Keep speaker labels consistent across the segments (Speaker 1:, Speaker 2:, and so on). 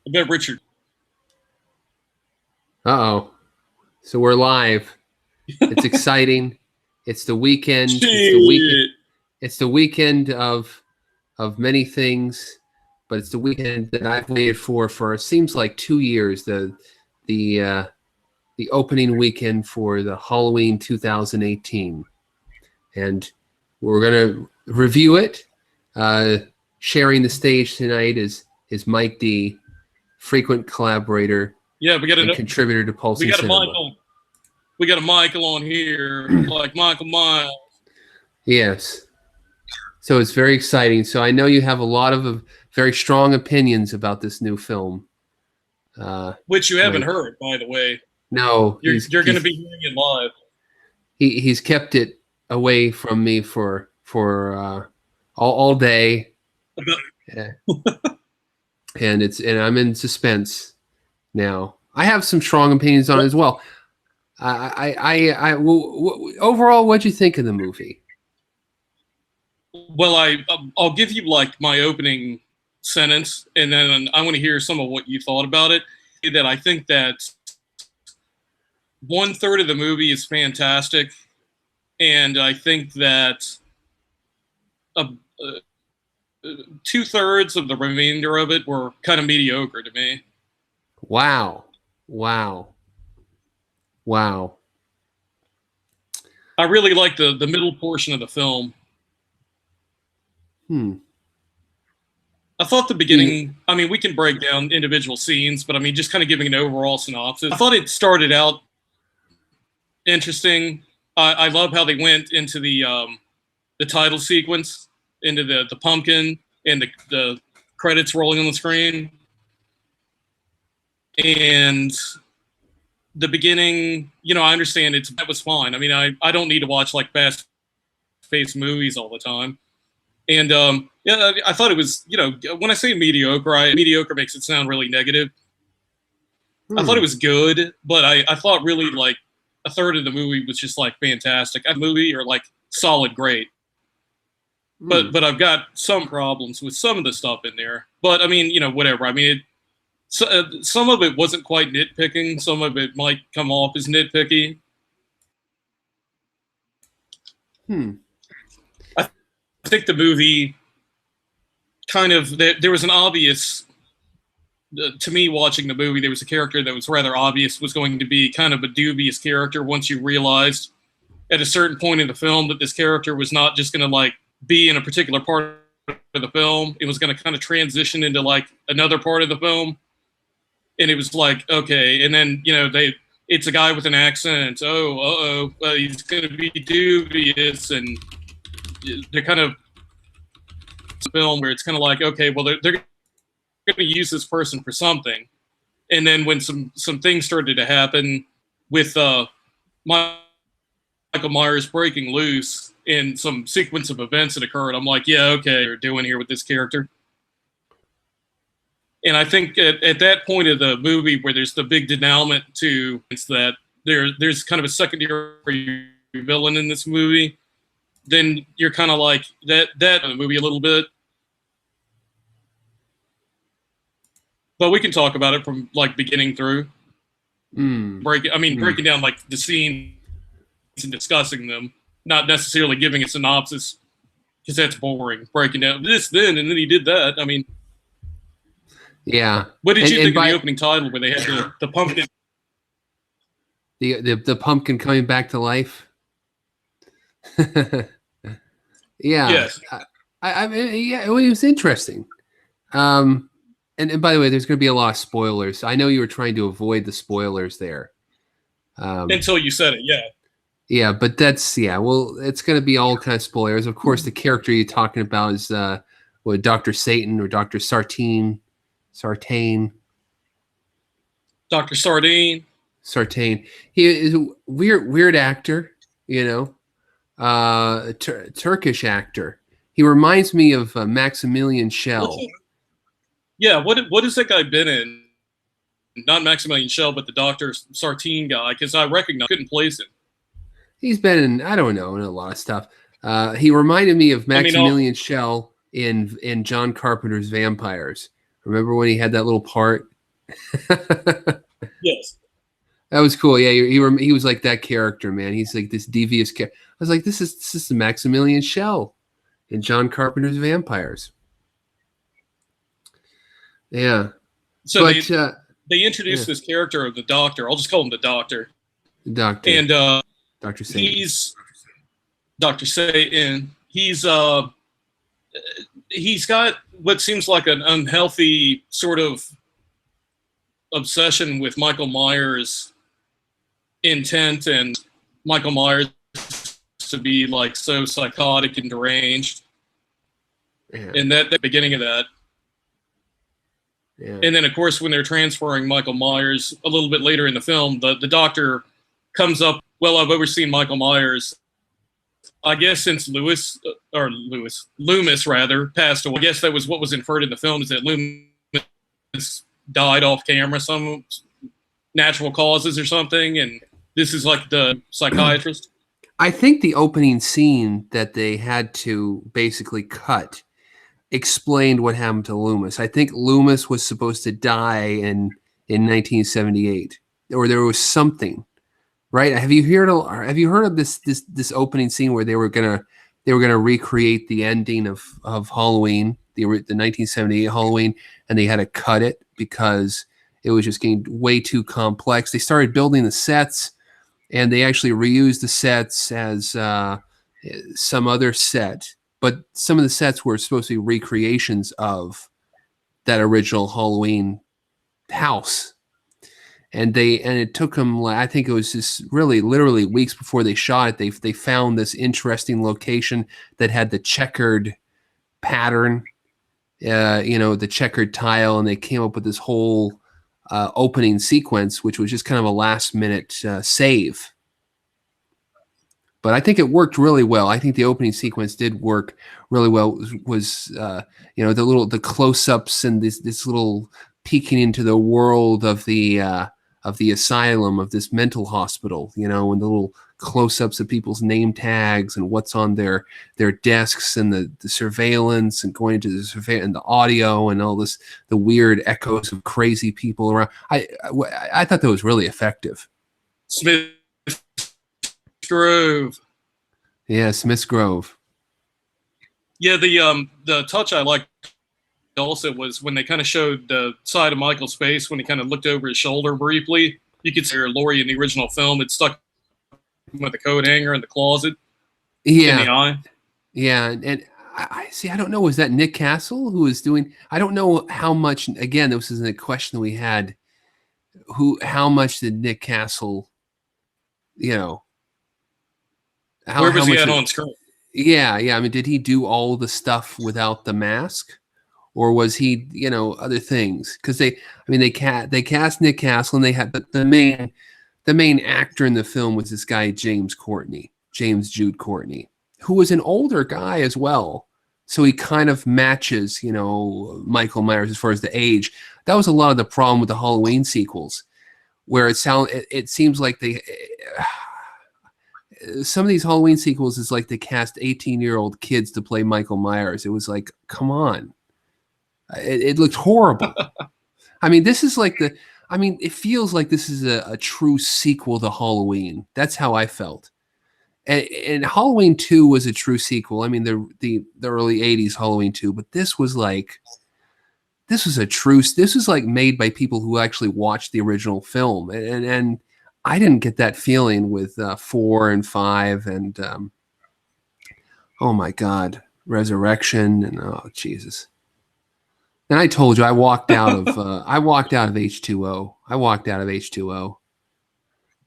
Speaker 1: I bet Richard.
Speaker 2: Uh-oh. So we're live. It's exciting. It's the weekend. It's the weekend.
Speaker 1: Shit.
Speaker 2: It's the weekend of many things, but it's the weekend that I've waited for it seems like 2 years. The opening weekend for the Halloween 2018, and we're gonna review it. Sharing the stage tonight is Mike D, frequent collaborator
Speaker 1: Yeah,
Speaker 2: and contributor to Pulsing Cinema.
Speaker 1: We got a Michael on here, like Michael Miles.
Speaker 2: Yes. So it's very exciting. So I know you have a lot of very strong opinions about this new film.
Speaker 1: Which you haven't heard, by the way.
Speaker 2: No.
Speaker 1: You're going to be hearing it live.
Speaker 2: He's kept it away from me for all day. And I'm in suspense now. I have some strong opinions on it as well. Overall, what'd you think of the movie?
Speaker 1: Well, I'll give you like my opening sentence, and then I want to hear some of what you thought about it. That I think that 1/3 of the movie is fantastic, and I think that 2/3 of the remainder of it were kind of mediocre to me.
Speaker 2: Wow.
Speaker 1: I really like the middle portion of the film. I thought the beginning, I mean, we can break down individual scenes, but I mean, just kind of giving an overall synopsis. I thought it started out interesting. I love how they went into the title sequence, into the pumpkin and the credits rolling on the screen. And the beginning, I understand that was fine. I mean, I don't need to watch like fast-paced movies all the time. And yeah, I thought it was, when I say mediocre, mediocre makes it sound really negative. I thought it was good, but I thought really like 1/3 of the movie was just like fantastic. A movie or like solid great. But I've got some problems with some of the stuff in there. But I mean, whatever. I mean, some of it wasn't quite nitpicking. Some of it might come off as nitpicky. I think the movie kind of, there was an obvious, to me watching the movie, there was a character that was rather obvious was going to be kind of a dubious character once you realized at a certain point in the film that this character was not just going to like be in a particular part of the film. It was going to kind of transition into like another part of the film. And it was like, okay. And then, it's a guy with an accent. He's going to be dubious. And they're kind of film where it's kind of like, okay, well, they're going to use this person for something. And then when some things started to happen with Michael Myers breaking loose in some sequence of events that occurred, I'm like, yeah, okay, they're doing here with this character. And I think at that point of the movie where there's the big denouement to, it's that there's kind of a secondary villain in this movie, then you're kind of like that movie a little bit. But we can talk about it from like beginning through. Breaking down like the scenes and discussing them, not necessarily giving a synopsis because that's boring. Breaking down this, then, and then he did that. I mean,
Speaker 2: yeah.
Speaker 1: What did you think of the opening title where they had the pumpkin?
Speaker 2: The pumpkin coming back to life. Yeah.
Speaker 1: Yes.
Speaker 2: I mean, yeah, it was interesting. And by the way, there's going to be a lot of spoilers. I know you were trying to avoid the spoilers there.
Speaker 1: Until you said it, yeah.
Speaker 2: Yeah, but well, it's going to be all kind of spoilers. Of course, the character you're talking about is Dr. Satan or Dr. Sartain.
Speaker 1: Dr. Sardine.
Speaker 2: He is a weird actor, Turkish actor. He reminds me of Maximilian Schell.
Speaker 1: Yeah, what has that guy been in? Not Maximilian Schell, but the Dr. Sartain guy, because I couldn't place him.
Speaker 2: He's been in, I don't know, in a lot of stuff. He reminded me of Maximilian Schell in John Carpenter's Vampires. Remember when he had that little part That
Speaker 1: Yes.
Speaker 2: was cool. Yeah, he was like that character, man. He's like this devious character. I was like, this is the Maximilian Schell in John Carpenter's Vampires. Yeah,
Speaker 1: So
Speaker 2: but
Speaker 1: they introduced this character of the Doctor. I'll just call him the Doctor.
Speaker 2: the Doctor
Speaker 1: And
Speaker 2: Dr. Satan.
Speaker 1: he's Dr. Satan. He's got what seems like an unhealthy sort of obsession with Michael Myers' intent, and Michael Myers to be like so psychotic and deranged.
Speaker 2: Yeah.
Speaker 1: And that the beginning of that.
Speaker 2: Yeah.
Speaker 1: And then, of course, when they're transferring Michael Myers a little bit later in the film, the Doctor comes up. Well, I've overseen Michael Myers, I guess, since Loomis rather passed away. I guess that was what was inferred in the film, is that Loomis died off camera, some natural causes or something, and this is like the psychiatrist.
Speaker 2: I think the opening scene that they had to basically cut explained what happened to Loomis. I think Loomis was supposed to die in 1978, or there was something, right? Have you heard of this opening scene where they were gonna recreate the ending of Halloween, the 1978 Halloween, and they had to cut it because it was just getting way too complex. They started building the sets, and they actually reused the sets as some other set. But some of the sets were supposed to be recreations of that original Halloween house. And it took them, I think it was just really literally weeks before they shot it. They found this interesting location that had the checkered pattern, the checkered tile, and they came up with this whole opening sequence, which was just kind of a last minute save. But I think it worked really well. I think the opening sequence did work really well. Was the close-ups and this little peeking into the world of the asylum, of this mental hospital, and the little close-ups of people's name tags and what's on their desks, and the surveillance, and going into the surveillance and the audio and all this, the weird echoes of crazy people around. I thought that was really effective.
Speaker 1: Smith Grove.
Speaker 2: Yeah, Smith's Grove.
Speaker 1: Yeah, the touch I liked also was when they kind of showed the side of Michael's face when he kind of looked over his shoulder briefly. You could see Laurie in the original film had stuck with a coat hanger in the closet.
Speaker 2: Yeah.
Speaker 1: In the eye.
Speaker 2: Yeah, and I see. I don't know. Was that Nick Castle who was doing? I don't know how much. Again, this is a question we had. How much did Nick Castle?
Speaker 1: Where was he at on screen?
Speaker 2: Yeah. I mean, did he do all the stuff without the mask, or was he, other things? Because they cast Nick Castle, and they had, but the main actor in the film was this guy James Jude Courtney, who was an older guy as well. So he kind of matches, Michael Myers as far as the age. That was a lot of the problem with the Halloween sequels, where it seems like some of these Halloween sequels is like they cast 18-year-old kids to play Michael Myers. It was like, come on. It looked horrible. I mean, this is like it feels like this is a true sequel to Halloween. That's how I felt. And Halloween 2 was a true sequel. I mean, the early 80s Halloween 2, but this was like made by people who actually watched the original film. And I didn't get that feeling with 4 and 5 and oh my God, Resurrection, and oh Jesus. And I told you I walked out of H2O. I walked out of H2O.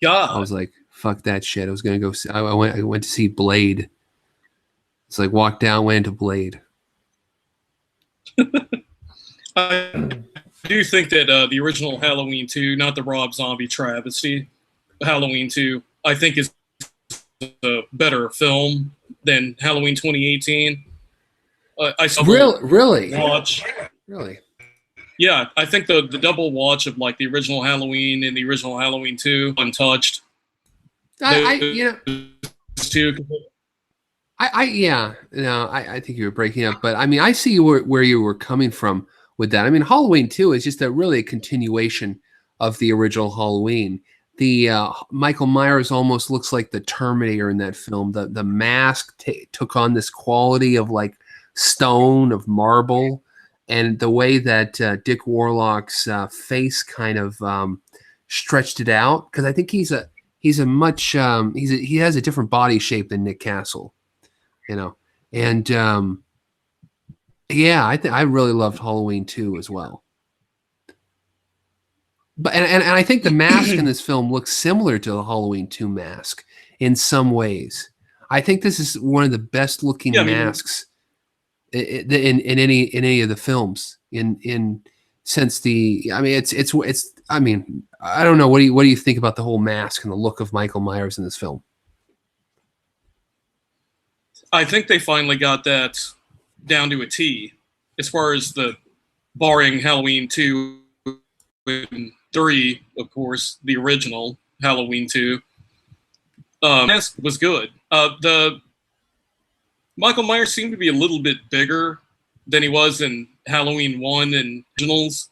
Speaker 1: God.
Speaker 2: I was like, fuck that shit. I was gonna go. I went to see Blade. It's like walked down, went into Blade.
Speaker 1: I do think that the original Halloween 2, not the Rob Zombie travesty, Halloween 2, I think is a better film than Halloween 2018. I saw
Speaker 2: really
Speaker 1: watch.
Speaker 2: Really?
Speaker 1: Yeah, I think the double watch of like the original Halloween and the original Halloween 2 untouched.
Speaker 2: I think you were breaking up, but I mean, I see where you were coming from. with that. I mean, Halloween 2 is just really a continuation of the original Halloween. The Michael Myers almost looks like the Terminator in that film. The mask took on this quality of like stone, of marble, and the way that Dick Warlock's face kind of stretched it out, because I think he has a different body shape than Nick Castle, you know. And yeah, I really loved Halloween 2 as well. But and I think the mask in this film looks similar to the Halloween 2 mask in some ways. I think this is one of the best looking masks in any of the films since the. I mean, it's. I mean, I don't know. What do you think about the whole mask and the look of Michael Myers in this film?
Speaker 1: I think they finally got that down to a T, as far as barring Halloween 2 and 3, of course, the original Halloween 2. Mask was good. The Michael Myers seemed to be a little bit bigger than he was in Halloween 1 and originals,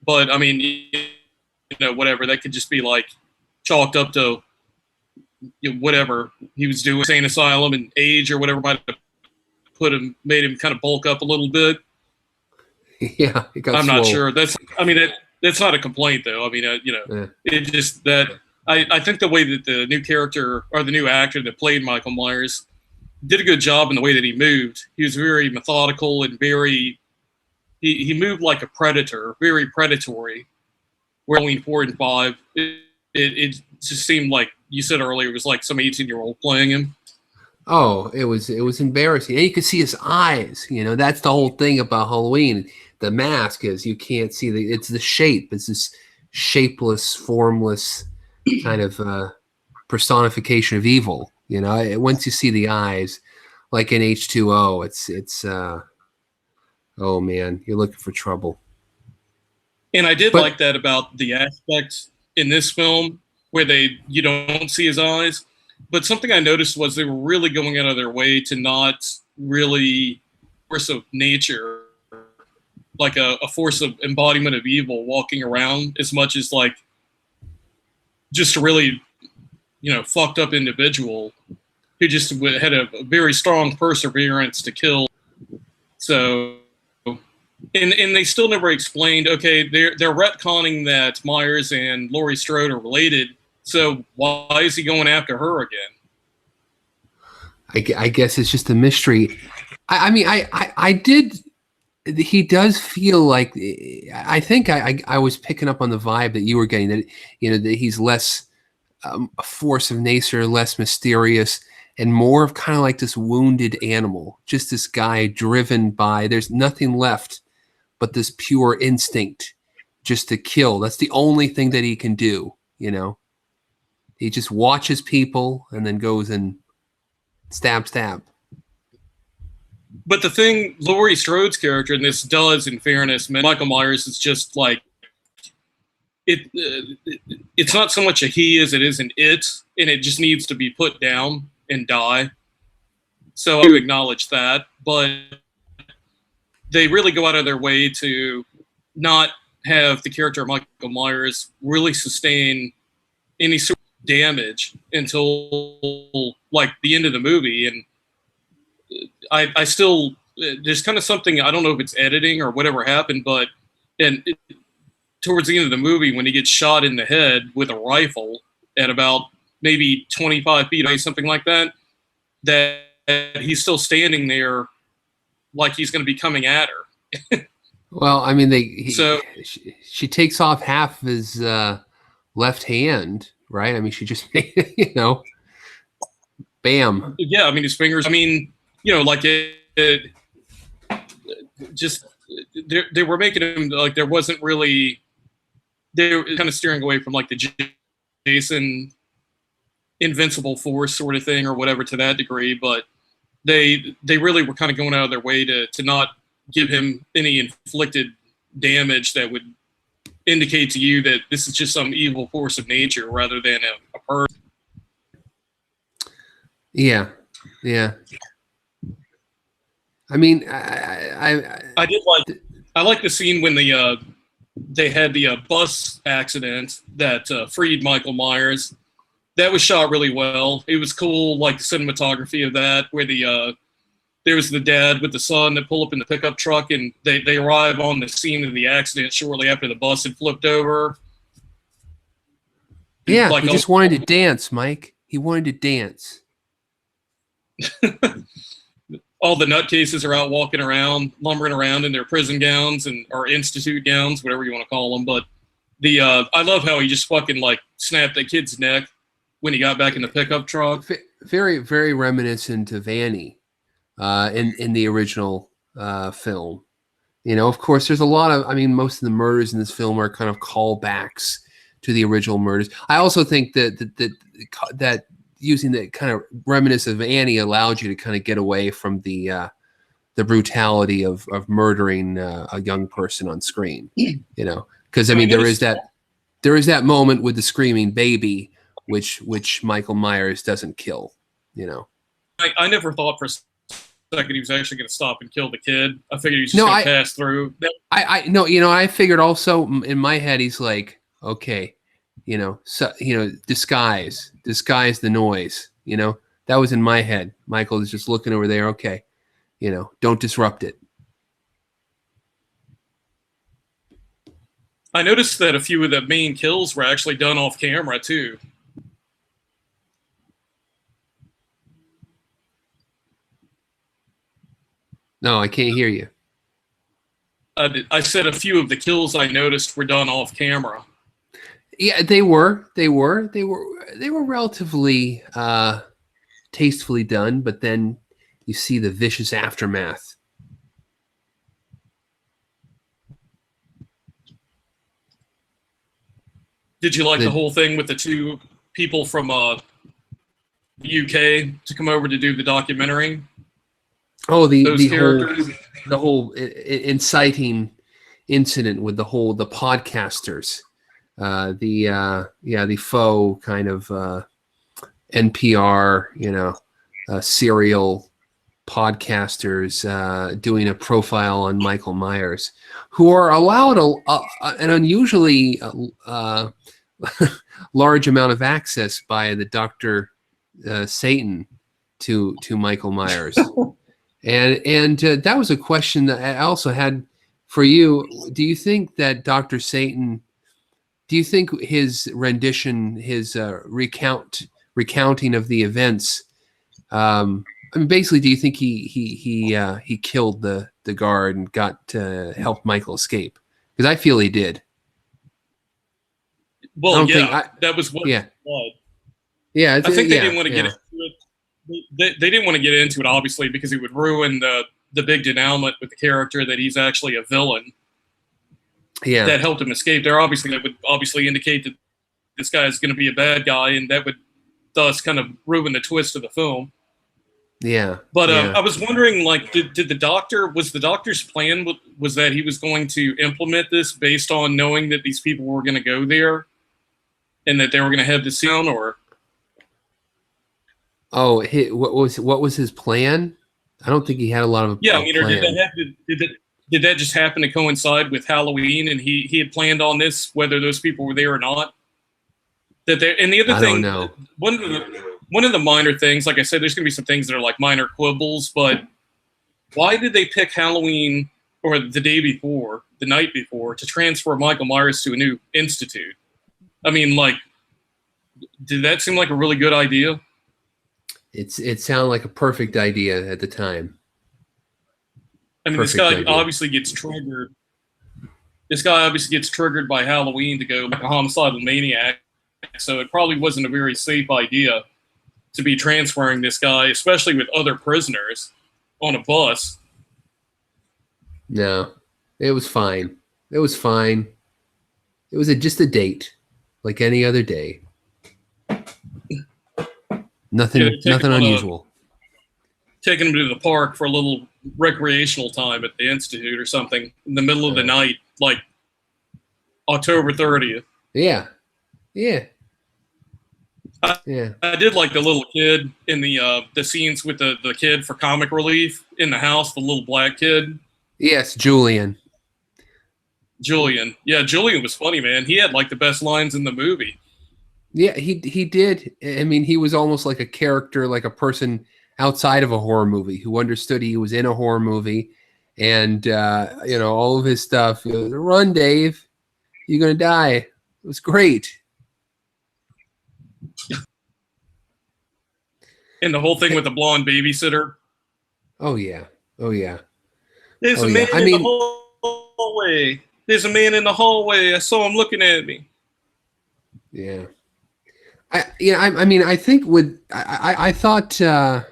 Speaker 1: but I mean, you know, whatever. That could just be like chalked up to whatever he was doing, insane asylum and age or whatever might have made him kind of bulk up a little bit.
Speaker 2: Yeah,
Speaker 1: I'm not sure. That's not a complaint though. I mean, it just that I think the way that the new character or the new actor that played Michael Myers did a good job in the way that he moved. He was very methodical and he moved like a predator, very predatory. Where Halloween 4 and 5, it just seemed like you said earlier, it was like some 18-year-old playing him.
Speaker 2: Oh, it was embarrassing. And you could see his eyes. You know, that's the whole thing about Halloween. The mask is you can't see it's the shape. It's this shapeless, formless kind of personification of evil. You know, once you see the eyes, like in H2O, it's oh man, you're looking for trouble.
Speaker 1: And I did like that about the aspect in this film where you don't see his eyes. But something I noticed was they were really going out of their way to not really force of nature, like a force of embodiment of evil walking around as much as like just a really, fucked up individual who just had a very strong perseverance to kill. So, and they still never explained, okay, they're retconning that Myers and Laurie Strode are related. So why is he going after her again?
Speaker 2: I guess it's just a mystery. I mean, he does feel like, I think I was picking up on the vibe that you were getting, that, that he's less a force of nature, less mysterious, and more of kind of like this wounded animal, just this guy driven by, there's nothing left but this pure instinct just to kill. That's the only thing that he can do, He just watches people and then goes and stab.
Speaker 1: But the thing Laurie Strode's character in this does, in fairness, Michael Myers is just like, it's not so much a he as it is an it, and it just needs to be put down and die. So I do acknowledge that, but they really go out of their way to not have the character of Michael Myers really sustain any sort of damage until like the end of the movie. And I still, there's kind of something, I don't know if it's editing or whatever happened, but towards the end of the movie, when he gets shot in the head with a rifle at about maybe 25 feet away, something like that, that he's still standing there like he's going to be coming at her.
Speaker 2: Well, I mean, she takes off half of his left hand, right? I mean, she just, bam.
Speaker 1: Yeah, I mean, his fingers, like just, they were making him, like, there wasn't really, they were kind of steering away from, like, the Jason invincible force sort of thing or whatever to that degree, but they really were kind of going out of their way to not give him any inflicted damage that would indicate to you that this is just some evil force of nature rather than a person.
Speaker 2: Yeah. I mean, I
Speaker 1: did like I like the scene when they had the bus accident that freed Michael Myers. That was shot really well. It was cool, like the cinematography of that, where there was the dad with the son that pull up in the pickup truck, and they arrive on the scene of the accident shortly after the bus had flipped over.
Speaker 2: Yeah,
Speaker 1: Like
Speaker 2: he just wanted to dance, Mike. He wanted to dance.
Speaker 1: all the nutcases are out walking around, lumbering around in their prison gowns or institute gowns, whatever you want to call them. But I love how he just fucking like snapped that kid's neck when he got back in the pickup truck.
Speaker 2: Very, very reminiscent of Annie in the original film. You know, of course, there's a lot of, I mean, most of the murders in this film are kind of callbacks to the original murders. I also think that using the kind of reminiscent of Annie allowed you to kind of get away from the brutality of murdering a young person on screen. You know, because I mean, there is that moment with the screaming baby, which Michael Myers doesn't kill. You know,
Speaker 1: I never thought for a second he was actually going to stop and kill the kid. I figured he was just going to pass through.
Speaker 2: I no, you know, I figured also in my head he's like, okay, you know, so, you know, disguise the noise. You know, that was in my head. Michael is just looking over there. Okay, you know, don't disrupt it.
Speaker 1: I noticed that a few of the main kills were actually done off camera too.
Speaker 2: No, I can't hear you.
Speaker 1: I said a few of the kills I noticed were done off camera.
Speaker 2: Yeah, they were relatively tastefully done, but then you see the vicious aftermath.
Speaker 1: Did you like the whole thing with the two people from the UK to come over to do the documentary?
Speaker 2: Oh, the whole inciting incident with the podcasters, the faux kind of NPR, you know, serial podcasters doing a profile on Michael Myers, who are allowed an unusually large amount of access by the Dr. Satan to Michael Myers. And that was a question that I also had for you. Do you think that Dr. Satan, do you think his rendition, his recounting of the events, I mean, basically, do you think he killed the guard and helped Michael escape? Because I feel he did.
Speaker 1: Well, yeah, that was what.
Speaker 2: Yeah,
Speaker 1: blood.
Speaker 2: Yeah.
Speaker 1: I think they didn't want to get into it. They didn't want to get into it, obviously, because it would ruin the big denouement with the character that he's actually a villain.
Speaker 2: Yeah,
Speaker 1: that helped him escape. That would obviously indicate that this guy is going to be a bad guy, and that would thus kind of ruin the twist of the film.
Speaker 2: Yeah,
Speaker 1: but I was wondering, like, was the doctor's plan was that he was going to implement this based on knowing that these people were going to go there, and that they were going to have this sound, or?
Speaker 2: Oh, what was his plan? I don't think he had a lot of
Speaker 1: I mean, or did that just happen to coincide with Halloween, and he had planned on this whether those people were there or not? And the other thing,
Speaker 2: I don't know.
Speaker 1: One of the minor things, like I said, there's going to be some things that are like minor quibbles, but why did they pick Halloween or the night before, to transfer Michael Myers to a new institute? I mean, like, did that seem like a really good idea?
Speaker 2: It sounded like a perfect idea at the time.
Speaker 1: I mean, this guy obviously gets triggered. This guy obviously gets triggered by Halloween to go like a homicidal maniac, so it probably wasn't a very safe idea to be transferring this guy, especially with other prisoners, on a bus.
Speaker 2: No, it was fine. It was fine. It was just a date, like any other day. Nothing unusual.
Speaker 1: Taking him to the park for a little recreational time at the institute or something in the middle of the night, like October 30th.
Speaker 2: Yeah.
Speaker 1: I did like the little kid in the scenes with the kid for comic relief in the house, the little black kid.
Speaker 2: Yes, Julian.
Speaker 1: Julian. Yeah, Julian was funny, man. He had like the best lines in the movie.
Speaker 2: Yeah, he did. I mean, he was almost like a character, like a person outside of a horror movie who understood he was in a horror movie, and all of his stuff. Run, Dave! You're gonna die. It was great.
Speaker 1: And the whole thing with the blonde babysitter.
Speaker 2: Oh yeah. Oh yeah.
Speaker 1: There's
Speaker 2: Oh
Speaker 1: a
Speaker 2: yeah.
Speaker 1: man
Speaker 2: I
Speaker 1: in
Speaker 2: mean,
Speaker 1: the hallway. There's a man in the hallway. I saw him looking at me.
Speaker 2: yeah. I mean, I think I thought the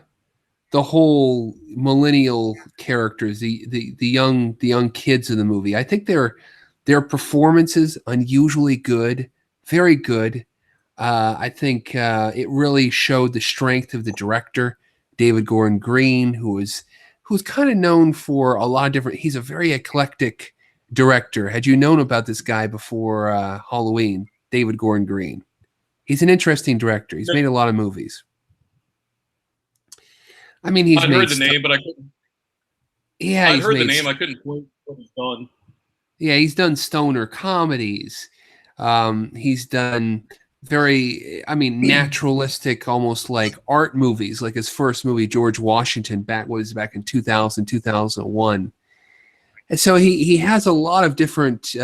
Speaker 2: whole millennial characters, the young kids in the movie, I think their performances unusually good, very good. I think it really showed the strength of the director, David Gordon Green, who's kind of known for a lot of different. He's a very eclectic director. Had you known about this guy before Halloween, David Gordon Green? He's an interesting director. He's made a lot of movies. I mean,
Speaker 1: I'd heard the name, but I couldn't.
Speaker 2: Yeah,
Speaker 1: I'd heard the name. I couldn't point what he's done.
Speaker 2: Yeah, he's done stoner comedies. He's done very, I mean, naturalistic, almost like art movies. Like his first movie, George Washington, back in 2000, 2001. And so he has a lot of different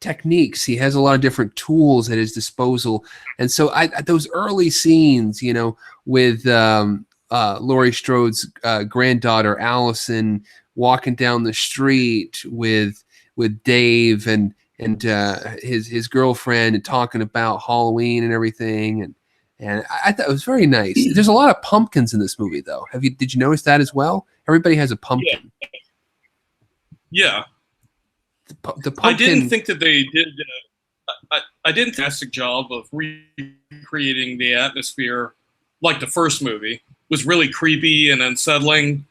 Speaker 2: techniques. He has a lot of different tools at his disposal. And so those early scenes, with Laurie Strode's granddaughter Allison walking down the street with Dave and his girlfriend, and talking about Halloween and everything, and I thought it was very nice. There's a lot of pumpkins in this movie, though. Did you notice that as well? Everybody has a pumpkin.
Speaker 1: Yeah.
Speaker 2: The pumpkin.
Speaker 1: I didn't think that they did. I didn't think a fantastic job of recreating the atmosphere like the first movie. It was really creepy and unsettling.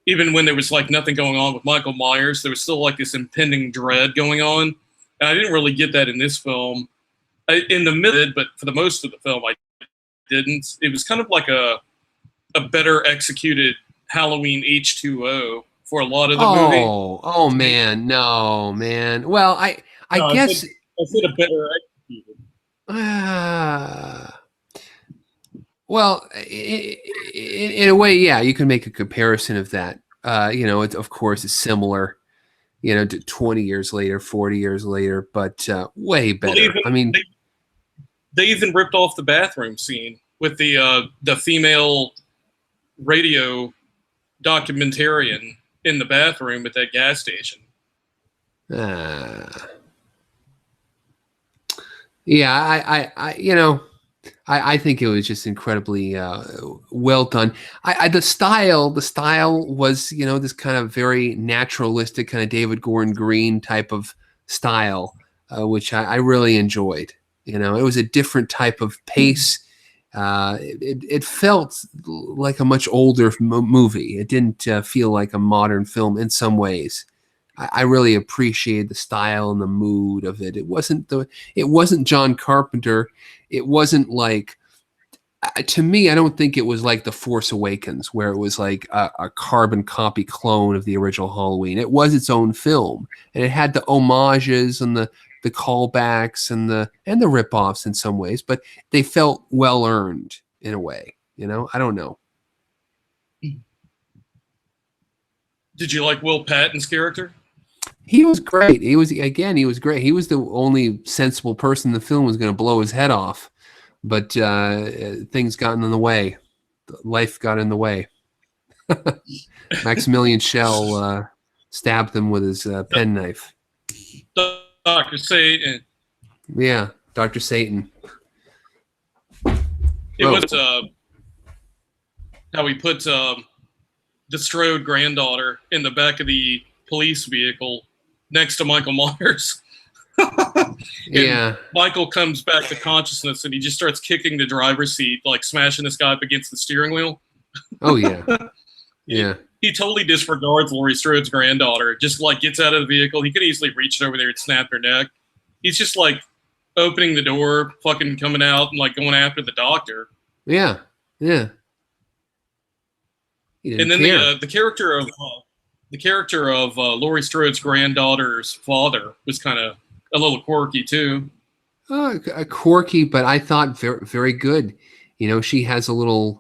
Speaker 1: Even when there was like nothing going on with Michael Myers, there was still like this impending dread going on. And I didn't really get that in this film. In the mid, but for the most of the film, I didn't. It was kind of like a better executed Halloween H2O for a lot of the movie.
Speaker 2: Oh man, no man. Well, I guess
Speaker 1: I said a better executed.
Speaker 2: Well, in a way, yeah, you can make a comparison of that. It of course is similar, to 20 years later, 40 years later, but way better.
Speaker 1: Well, they even ripped off the bathroom scene with the female radio documentarian in the bathroom at that gas station.
Speaker 2: Yeah, I think it was just incredibly well done. The style was, this kind of very naturalistic, kind of David Gordon Green type of style, which I really enjoyed. It was a different type of pace. It felt like a much older movie. It didn't feel like a modern film in some ways. I really appreciate the style and the mood of it. It wasn't John Carpenter. It wasn't like, to me, I don't think it was like The Force Awakens, where it was like a carbon copy clone of the original Halloween. It was its own film, and it had the homages and the callbacks and the ripoffs in some ways, but they felt well earned in a way. I don't know.
Speaker 1: Did you like Will Patton's character?
Speaker 2: He was great. He was great. He was the only sensible person in the film was going to blow his head off, but things got in the way. Life got in the way. Maximilian Schell stabbed him with his penknife.
Speaker 1: Dr. Satan.
Speaker 2: Yeah, Dr. Satan.
Speaker 1: It was how he put the Strode granddaughter in the back of the police vehicle next to Michael Myers.
Speaker 2: Yeah.
Speaker 1: Michael comes back to consciousness and he just starts kicking the driver's seat, like smashing this guy up against the steering wheel.
Speaker 2: Oh yeah. Yeah.
Speaker 1: He totally disregards Laurie Strode's granddaughter, just like gets out of the vehicle. He could easily reach over there and snap her neck. He's just like opening the door, fucking coming out and like going after the doctor.
Speaker 2: Yeah. Yeah.
Speaker 1: And then the character of the character of Laurie Strode's granddaughter's father was kind of a little quirky too.
Speaker 2: Quirky, but I thought very, very good. You know, she has a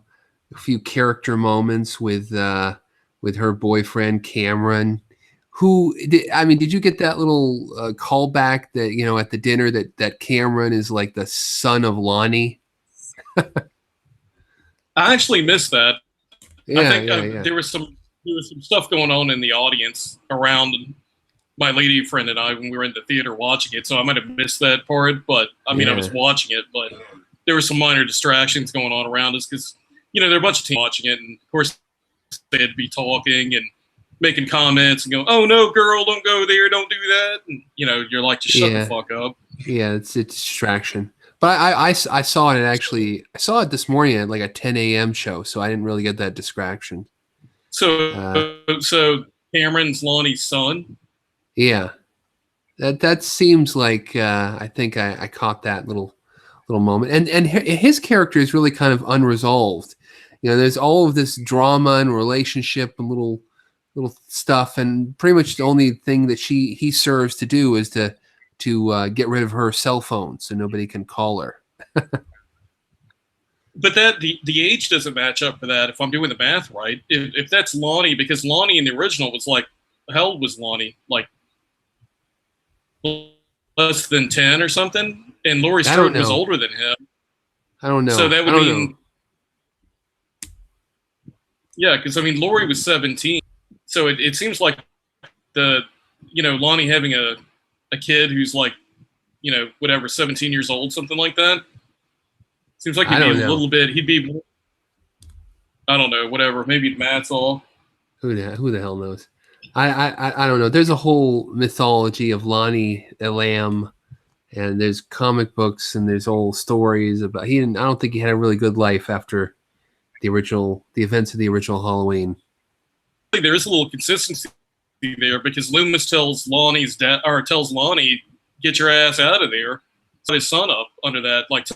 Speaker 2: few character moments with her boyfriend Cameron. Did you get that little callback that, you know, at the dinner that Cameron is like the son of Lonnie?
Speaker 1: I actually missed that.
Speaker 2: Yeah,
Speaker 1: I think
Speaker 2: yeah.
Speaker 1: there was some stuff going on in the audience around my lady friend and I when we were in the theater watching it, so I might have missed that part. But I mean, I was watching it, but there were some minor distractions going on around us because, you know, there are a bunch of teams watching it, and of course they'd be talking and making comments and going, "Oh no, girl, don't go there, don't do that," and you know, you're like, just shut the fuck up.
Speaker 2: Yeah, it's a distraction. But I saw it actually. I saw it this morning at like a 10 a.m. show, so I didn't really get that distraction.
Speaker 1: So Cameron's Lonnie's son.
Speaker 2: Yeah, that seems like I think I caught that little moment, and his character is really kind of unresolved. You know, there's all of this drama and relationship and little stuff, and pretty much the only thing that he serves to do is to get rid of her cell phone so nobody can call her.
Speaker 1: But that the age doesn't match up for that. If I'm doing the math right, if that's Lonnie, because Lonnie in the original was like, how old was Lonnie? Like less than 10 or something, and Laurie Strode was older than him.
Speaker 2: I don't know.
Speaker 1: So that would mean, yeah, because I mean Laurie was 17, so it seems like Lonnie having a kid who's like, you know, whatever, 17 years old, something like that. Seems like he'd be a little bit. He'd be, I don't know, whatever. Maybe Matt's all.
Speaker 2: Who the hell knows? I don't know. There's a whole mythology of Lonnie Elam, and there's comic books and there's old stories about I don't think he had a really good life after the events of the original Halloween.
Speaker 1: There is a little consistency there because Loomis tells Lonnie's dad, or tells Lonnie, "Get your ass out of there." Set his son up under that, like,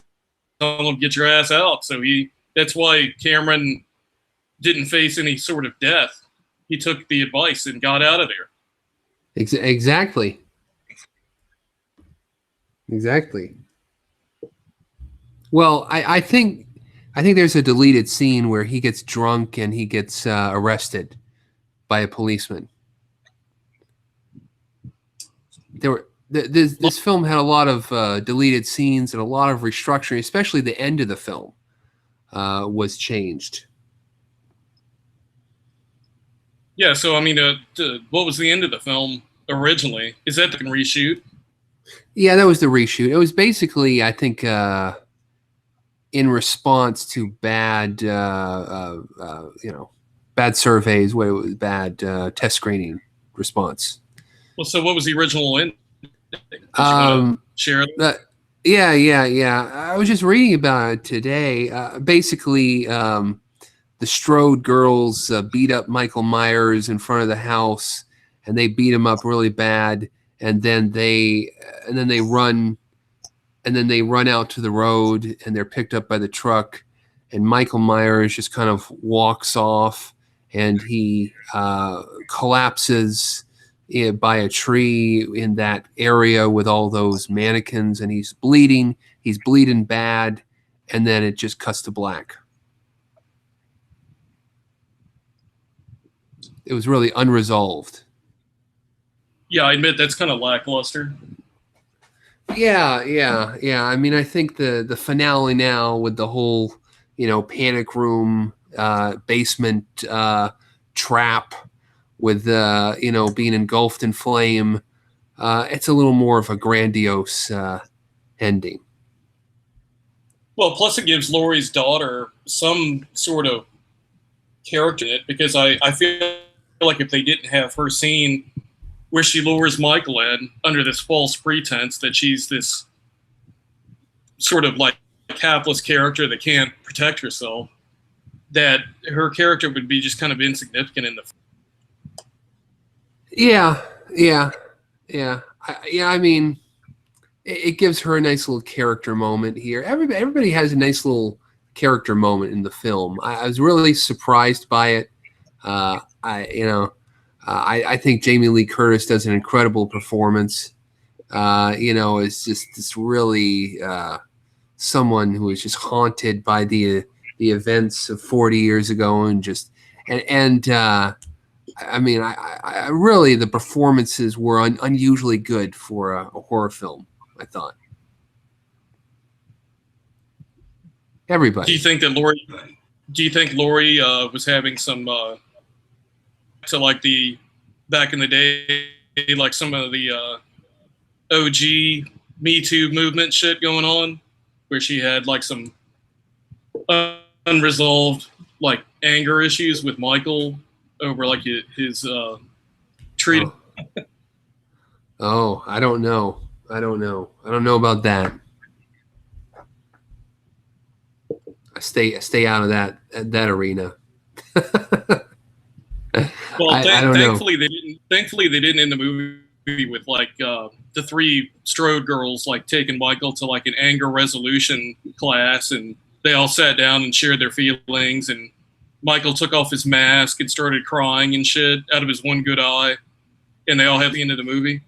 Speaker 1: tell him, "Get your ass out." So that's why Cameron didn't face any sort of death. He took the advice and got out of there.
Speaker 2: Exactly. Well, I think there's a deleted scene where he gets drunk and he gets arrested by a policeman. This film had a lot of deleted scenes and a lot of restructuring, especially the end of the film was changed.
Speaker 1: Yeah, so I mean, what was the end of the film originally? Is that the reshoot?
Speaker 2: Yeah, that was the reshoot. It was basically, I think, in response to bad, bad surveys, bad test screening response.
Speaker 1: Well, so what was the original end? Share that?
Speaker 2: Yeah. I was just reading about it today. Basically, the Strode girls beat up Michael Myers in front of the house, and they beat him up really bad. And then they run out to the road, and they're picked up by the truck. And Michael Myers just kind of walks off, and he collapses by a tree in that area with all those mannequins, and he's bleeding bad, and then it just cuts to black. It was really unresolved.
Speaker 1: Yeah, I admit that's kind of lackluster.
Speaker 2: Yeah. I mean, I think the finale now with the whole, panic room, basement trap with being engulfed in flame, it's a little more of a grandiose ending.
Speaker 1: Well, plus it gives Laurie's daughter some sort of character in it, because I feel like if they didn't have her scene where she lures Michael in under this false pretense that she's this sort of like hapless character that can't protect herself, that her character would be just kind of insignificant in the
Speaker 2: Yeah. I mean, it gives her a nice little character moment here. Everybody has a nice little character moment in the film. I was really surprised by it. I think Jamie Lee Curtis does an incredible performance. Is just this really someone who is just haunted by the events of 40 years ago, and I mean, I really, the performances were unusually good for a horror film, I thought. Everybody.
Speaker 1: Do you think Laurie was having some to like the back in the day, like some of the OG Me Too movement shit going on, where she had like some unresolved like anger issues with Michael over like his treat?
Speaker 2: Oh, I don't know. I don't know about that. I stay out of that arena.
Speaker 1: Well,
Speaker 2: I don't
Speaker 1: thankfully
Speaker 2: know.
Speaker 1: they didn't end the movie with like the three Strode girls like taking Michael to like an anger resolution class, and they all sat down and shared their feelings, and Michael took off his mask and started crying and shit out of his one good eye, and they all had the end of the movie.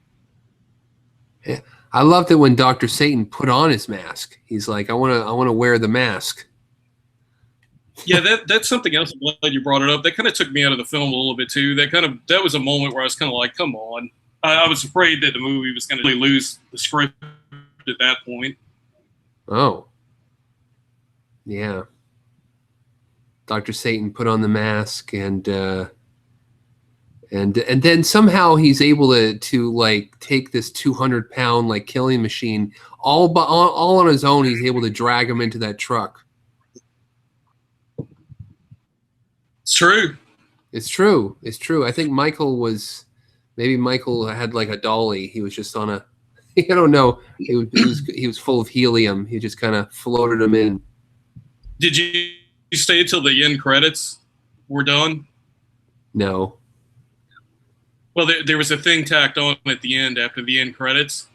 Speaker 2: Yeah. I loved it when Dr. Satan put on his mask. He's like, I want to wear the mask.
Speaker 1: Yeah, that's something else. I'm glad you brought it up. That kind of took me out of the film a little bit too. That was a moment where I was kind of like, come on. I was afraid that the movie was going to lose the script at that point.
Speaker 2: Oh, yeah. Dr. Satan put on the mask, and then somehow he's able to like take this 200-pound like killing machine all on his own. He's able to drag him into that truck.
Speaker 1: It's true.
Speaker 2: It's true. It's true. I think Michael had like a dolly. He was just on a, I don't know. He was full of helium. He just kind of floated him in.
Speaker 1: Did you stay until the end credits were done?
Speaker 2: No.
Speaker 1: Well, there was a thing tacked on at the end after the end credits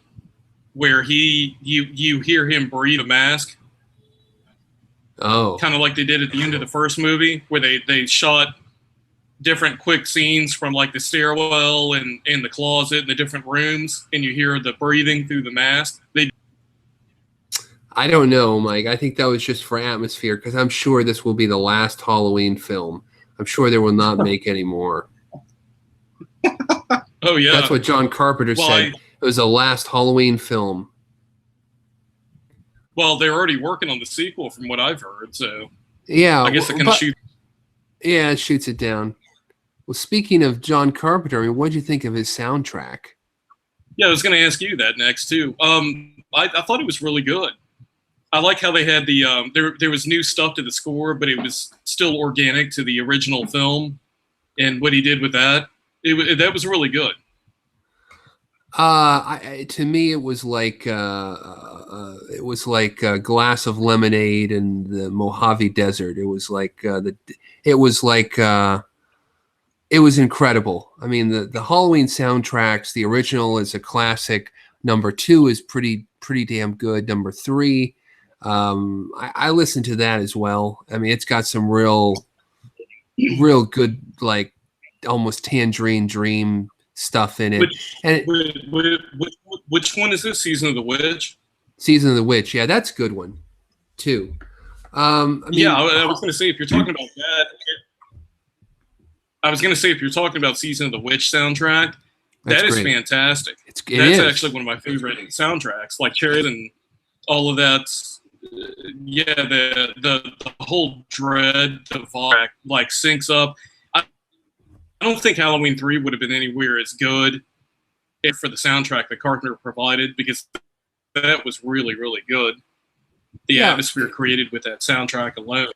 Speaker 1: where you hear him breathe a mask.
Speaker 2: Oh.
Speaker 1: Kind of like they did at the end of the first movie, where they shot different quick scenes from like the stairwell and the closet and the different rooms, and you hear the breathing through the mask.
Speaker 2: I don't know, Mike. I think that was just for atmosphere, because I'm sure this will be the last Halloween film. I'm sure they will not make any more.
Speaker 1: Oh yeah,
Speaker 2: that's what John Carpenter said. It was the last Halloween film.
Speaker 1: Well, they're already working on the sequel, from what I've heard. So
Speaker 2: yeah,
Speaker 1: I guess it kind of shoots.
Speaker 2: Yeah, it shoots it down. Well, speaking of John Carpenter, I mean, what did you think of his soundtrack?
Speaker 1: Yeah, I was going to ask you that next too. I thought it was really good. I like how they had the there was new stuff to the score, but it was still organic to the original film, and what he did with that, that was really good.
Speaker 2: To me, it was like a glass of lemonade in the Mojave Desert. It was like it was incredible. I mean, the Halloween soundtracks. The original is a classic. Number 2 is pretty damn good. Number 3, I listened to that as well. I mean, it's got some real good, like almost Tangerine Dream stuff in it.
Speaker 1: Which one is this? Season of the Witch?
Speaker 2: Season of the Witch. Yeah, that's a good one too. I mean,
Speaker 1: yeah, I was going to say, if you're talking about that, I was going to say, if you're talking about Season of the Witch soundtrack, that is great. Fantastic. That's actually one of my favorite soundtracks, like Cherry and all of that. Yeah, the whole Dread, the vibe, like syncs up. I don't think Halloween 3 would have been anywhere as good if for the soundtrack that Carpenter provided, because that was really, really good. The atmosphere created with that soundtrack alone.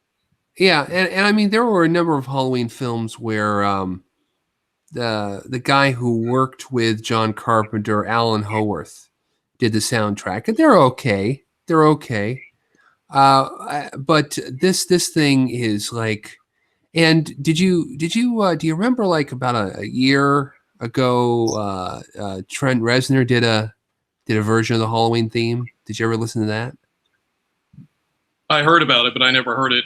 Speaker 2: Yeah, and I mean, there were a number of Halloween films where the guy who worked with John Carpenter, Alan Howarth, did the soundtrack, and they're okay. They're okay. But this thing is like, and do you remember, like about a year ago, Trent Reznor did a version of the Halloween theme? Did you ever listen to that?
Speaker 1: I heard about it, but I never heard it.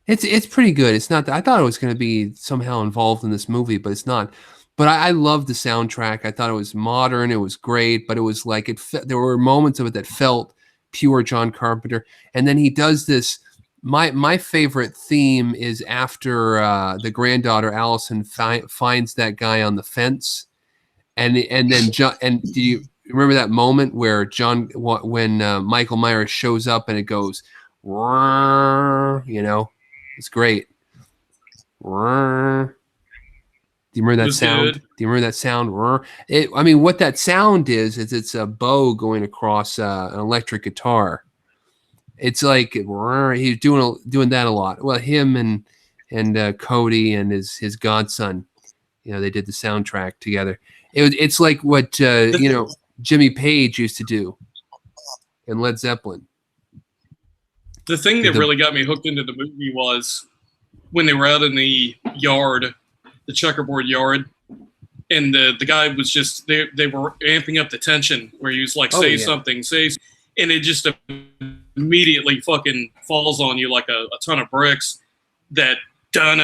Speaker 2: It's pretty good. It's not. I thought it was going to be somehow involved in this movie, but it's not. But I loved the soundtrack. I thought it was modern. It was great, but it was like there were moments of it that felt pure John Carpenter. And then he does this. My favorite theme is after the granddaughter Allison finds that guy on the fence, and then John. And do you remember that moment where when Michael Myers shows up and it goes, it's great. Do you remember that sound?
Speaker 1: Good.
Speaker 2: Do you remember that sound? I mean, what that sound is it's a bow going across an electric guitar. It's like he's doing that a lot. Well, him and Cody and his godson, they did the soundtrack together. It's like what Jimmy Page used to do in Led Zeppelin.
Speaker 1: The thing that really got me hooked into the movie was when they were out in the yard, the checkerboard yard, and the guy was just they were amping up the tension where he was like, something, and it just immediately fucking falls on you like a ton of bricks. That and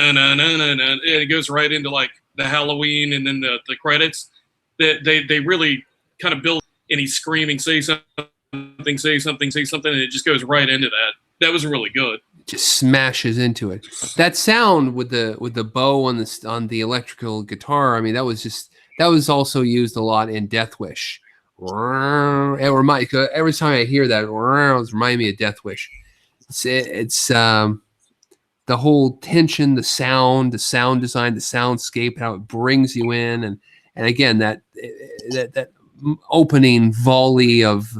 Speaker 1: it goes right into like the Halloween and then the credits. That they really kind of build, and he's screaming, say something, and it just goes right into that. That was really good.
Speaker 2: Just smashes into it. That sound with the bow on the electrical guitar. I mean, that was also used a lot in Death Wish. Every time I hear that, it reminds me of Death Wish. It's the whole tension, the sound design, the soundscape, how it brings you in, and again that opening volley of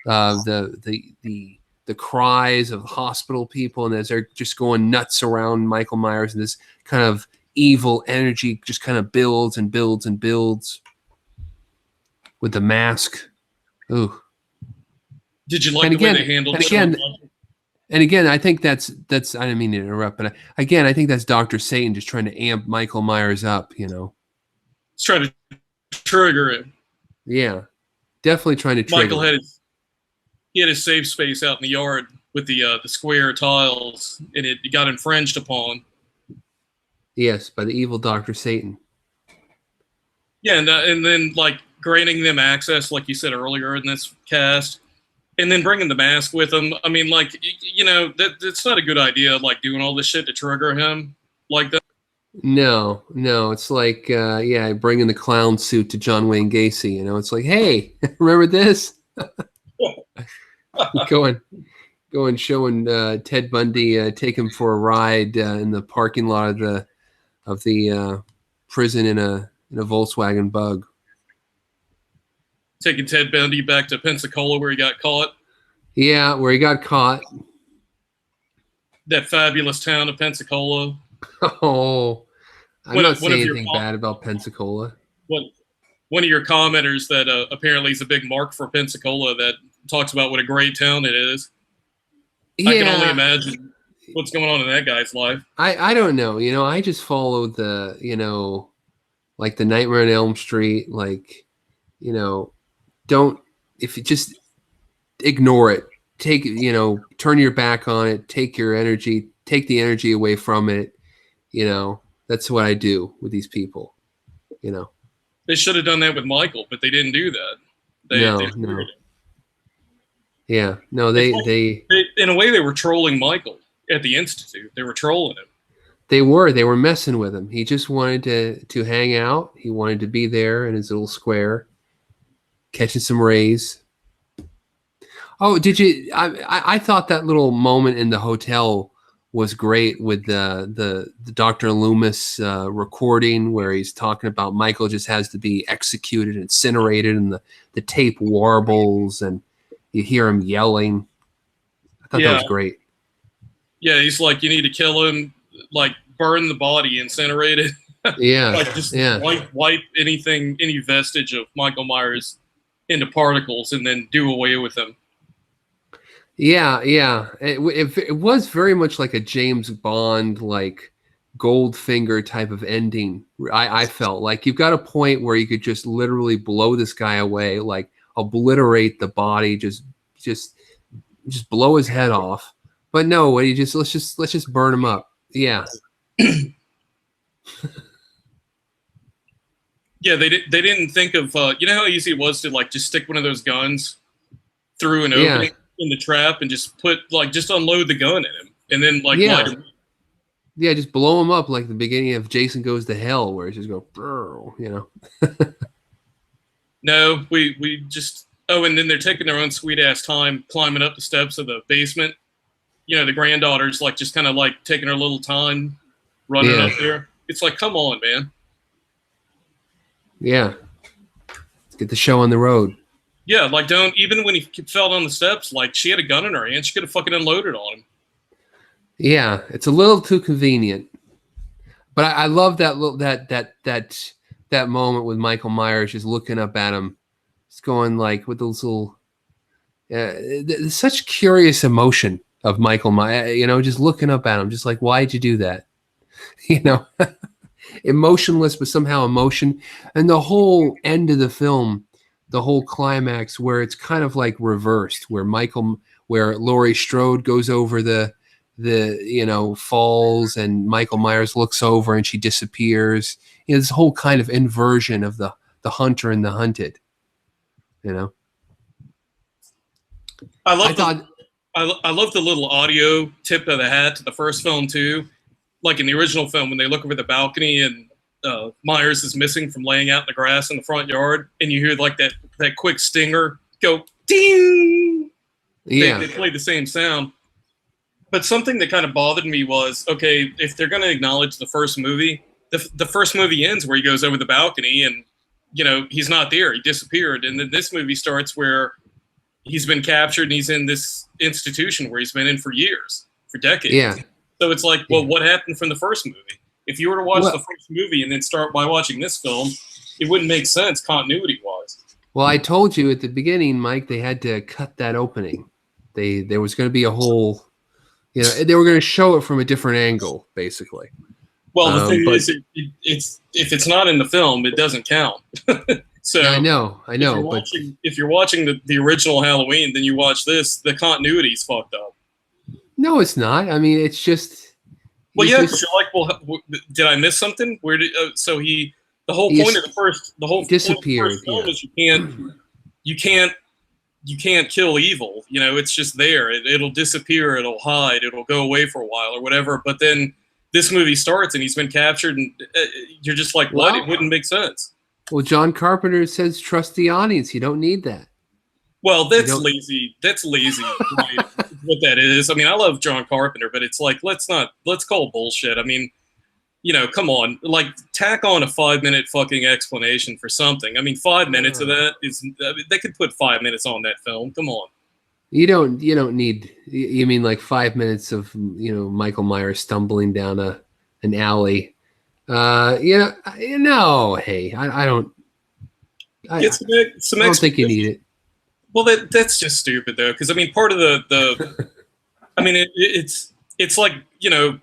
Speaker 2: the cries of hospital people, and as they're just going nuts around Michael Myers, and this kind of evil energy just kind of builds and builds and builds with the mask. Ooh.
Speaker 1: Did you like the way they handled it?
Speaker 2: And again, I think that's I didn't mean to interrupt, but again, I think that's Dr. Satan just trying to amp Michael Myers up,
Speaker 1: He's trying to trigger him.
Speaker 2: Yeah. Definitely trying to trigger.
Speaker 1: Michael he had his safe space out in the yard with the square tiles, and it got infringed upon.
Speaker 2: Yes, by the evil Dr. Satan.
Speaker 1: Yeah, and then like granting them access, like you said earlier in this cast, and then bringing the mask with them. I mean, like that's not a good idea. Like doing all this shit to trigger him like that.
Speaker 2: No, it's like bringing the clown suit to John Wayne Gacy. It's like, hey, remember this? Going showing Ted Bundy, take him for a ride in the parking lot of the prison in a Volkswagen Bug.
Speaker 1: Taking Ted Bundy back to Pensacola where he got caught.
Speaker 2: Yeah, where he got caught.
Speaker 1: That fabulous town of Pensacola.
Speaker 2: Oh, I'm not saying anything bad about Pensacola.
Speaker 1: One of your commenters that apparently is a big mark for Pensacola that talks about what a great town it is. Yeah. I can only imagine what's going on in that guy's life.
Speaker 2: I don't know. I just follow the, like the Nightmare on Elm Street, like, if you just ignore it, turn your back on it, take the energy away from it. That's what I do with these people,
Speaker 1: They should have done that with Michael, but they didn't do that.
Speaker 2: No. Yeah, no, they
Speaker 1: in a way they were trolling Michael at the Institute. They were trolling him.
Speaker 2: They were messing with him. He just wanted to hang out. He wanted to be there in his little square, catching some rays. Oh, did you? I thought that little moment in the hotel was great with the Dr. Loomis recording where he's talking about Michael just has to be executed, incinerated, and the tape warbles and you hear him yelling. I thought that was great.
Speaker 1: Yeah, he's like, you need to kill him, like burn the body, incinerate it.
Speaker 2: Yeah.
Speaker 1: Like just wipe any vestige of Michael Myers into particles and then do away with him.
Speaker 2: Yeah. It was very much like a James Bond, like Goldfinger type of ending. I felt like you've got a point where you could just literally blow this guy away, like obliterate the body, just blow his head off. But no, let's just burn him up. Yeah.
Speaker 1: Yeah, they didn't think of you know how easy it was to like just stick one of those guns through an
Speaker 2: Yeah,
Speaker 1: opening in the trap and just put like just unload the gun at him and then like light
Speaker 2: yeah,
Speaker 1: him.
Speaker 2: yeah. Just blow him up like the beginning of Jason Goes to Hell, where it's just go, "Brrr," you know.
Speaker 1: No, we just oh, and then they're taking their own sweet ass time climbing up the steps of the basement. You know, the granddaughter's like just kind of like taking her little time running
Speaker 2: Yeah,
Speaker 1: up there. It's like, come on, man.
Speaker 2: yeah. Let's get the show on the road.
Speaker 1: Yeah, like don't even when he fell down the steps, like she had a gun in her hand, she could have fucking unloaded on him.
Speaker 2: Yeah, it's a little too convenient. But I love that little that moment with Michael Myers just looking up at him, just going like with those little, such curious emotion of Michael Myers, you know, just looking up at him, just like, why'd you do that? You know, emotionless, but somehow emotion. And the whole end of the film, the whole climax where it's kind of like reversed, where Laurie Strode goes over the you know falls and Michael Myers looks over and she disappears. You know, this whole kind of inversion of the hunter and the hunted. You know,
Speaker 1: I
Speaker 2: I
Speaker 1: love the
Speaker 2: thought,
Speaker 1: I love the little audio tip of the hat to the first film too. Like in the original film, when they look over the balcony and Myers is missing from laying out in the grass in the front yard, and you hear like that quick stinger go ding.
Speaker 2: yeah,
Speaker 1: They played the same sound. But something that kind of bothered me was, okay, if they're going to acknowledge the first movie, the first movie ends where he goes over the balcony and, you know, he's not there. He disappeared. And then this movie starts where he's been captured and he's in this institution where he's been in for years, for decades.
Speaker 2: yeah.
Speaker 1: So it's like, well, what happened from the first movie? If you were to watch
Speaker 2: Well,
Speaker 1: the first movie and then start by watching this film, it wouldn't make sense continuity-wise.
Speaker 2: well, I told you at the beginning, Mike, they had to cut that opening. There was going to be a whole, you know, they were going to show it from a different angle, basically.
Speaker 1: Well, the thing
Speaker 2: But
Speaker 1: is, it's if it's not in the film, it doesn't count. So
Speaker 2: yeah, I know, but
Speaker 1: if you're watching the original Halloween, then you watch this, the continuity's fucked up.
Speaker 2: no, it's not. I mean, it's just.
Speaker 1: Well,
Speaker 2: you
Speaker 1: yeah,
Speaker 2: just-
Speaker 1: because you're like, well, did I miss something? Where did so he? The whole
Speaker 2: He
Speaker 1: point of the first, the whole
Speaker 2: disappeared,
Speaker 1: point of the first film
Speaker 2: yeah.
Speaker 1: is you can't kill evil. You know, it's just there. It'll disappear. It'll hide. It'll go away for a while or whatever. But then this movie starts and he's been captured, and you're just like, what?
Speaker 2: Well,
Speaker 1: It wouldn't make sense.
Speaker 2: Well, John Carpenter says trust the audience. You don't need that.
Speaker 1: Well,
Speaker 2: You
Speaker 1: that's
Speaker 2: don't-
Speaker 1: lazy. That's lazy. Right? What that is. I mean, I love John Carpenter, but it's like let's call bullshit. I mean, you know, come on, like tack on a 5-minute fucking explanation for something. I mean, 5 minutes of that is they could put 5 minutes on that film. Come on.
Speaker 2: You don't need. You mean like 5 minutes of Michael Myers stumbling down an alley? No. Hey, I don't. I don't think you need it.
Speaker 1: Well, that's just stupid though, because I mean, part of the I mean, it's like, you know,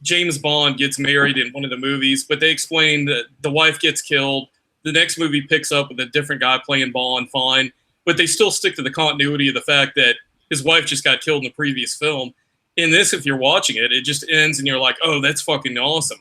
Speaker 1: James Bond gets married in one of the movies, but they explain that the wife gets killed. The next movie picks up with a different guy playing Bond, fine, but they still stick to the continuity of the fact that his wife just got killed in the previous film. In this, if you're watching it, it just ends and you're like, oh, that's fucking awesome.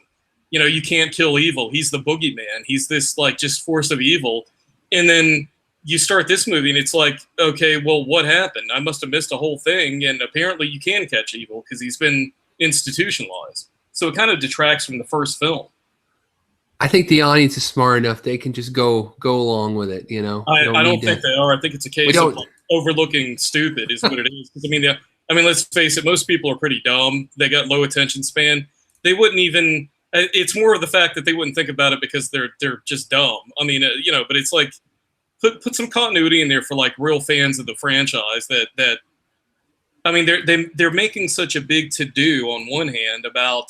Speaker 1: You know, you can't kill evil. He's the boogeyman. He's this like just force of evil. And then you start this movie and it's like, okay, well, what happened? I must have missed a whole thing. And apparently you can catch evil because he's been institutionalized. So it kind of detracts from the first film.
Speaker 2: I think the audience is smart enough; they can just go along with it. You know,
Speaker 1: I don't think they are. I think it's a case of like, overlooking stupid is what it is. Because I mean, let's face it. Most people are pretty dumb. They got low attention span. They wouldn't even. It's more of the fact that they wouldn't think about it because they're just dumb. I mean, you know, but it's like put some continuity in there for like real fans of the franchise. That I mean, they're making such a big to do on one hand about,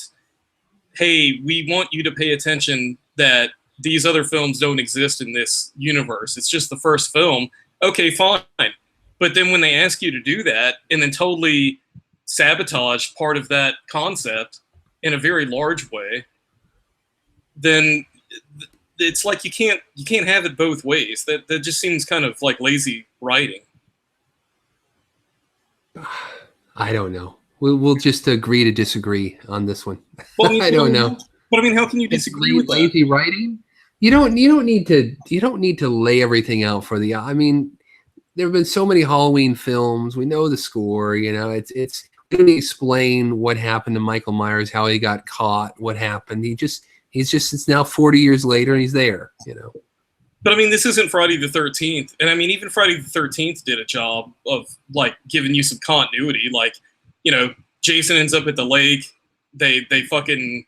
Speaker 1: hey, we want you to pay attention that these other films don't exist in this universe. It's just the first film. Okay, fine. But then when they ask you to do that and then totally sabotage part of that concept in a very large way, then it's like you can't have it both ways. That just seems kind of like lazy writing.
Speaker 2: I don't know. We'll just agree to disagree on this one.
Speaker 1: Well,
Speaker 2: I don't know.
Speaker 1: But I mean, how can you disagree with
Speaker 2: lazy
Speaker 1: that?
Speaker 2: writing? You don't need to lay everything out for the. I mean, there have been so many Halloween films. We know the score. You know, it's we don't need to explain what happened to Michael Myers, how he got caught, what happened. It's now 40 years later, and he's there. You know.
Speaker 1: But I mean, this isn't Friday the 13th, and I mean, even Friday the 13th did a job of like giving you some continuity. Like, you know, Jason ends up at the lake. They fucking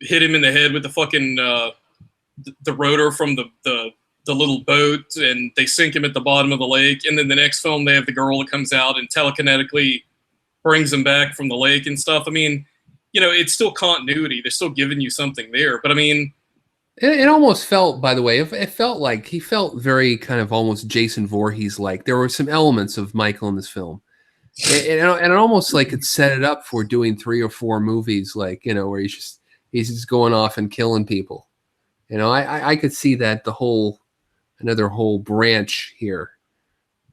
Speaker 1: hit him in the head with the fucking the rotor from the little boat, and they sink him at the bottom of the lake. And then the next film, they have the girl that comes out and telekinetically brings him back from the lake and stuff. I mean, you know, it's still continuity. They're still giving you something there. But I mean,
Speaker 2: it almost felt, by the way, it felt like he felt very kind of almost Jason Voorhees like. There were some elements of Michael in this film. And it almost like it set it up for doing 3 or 4 movies, like, you know, where he's just going off and killing people. You know, I could see that another whole branch here.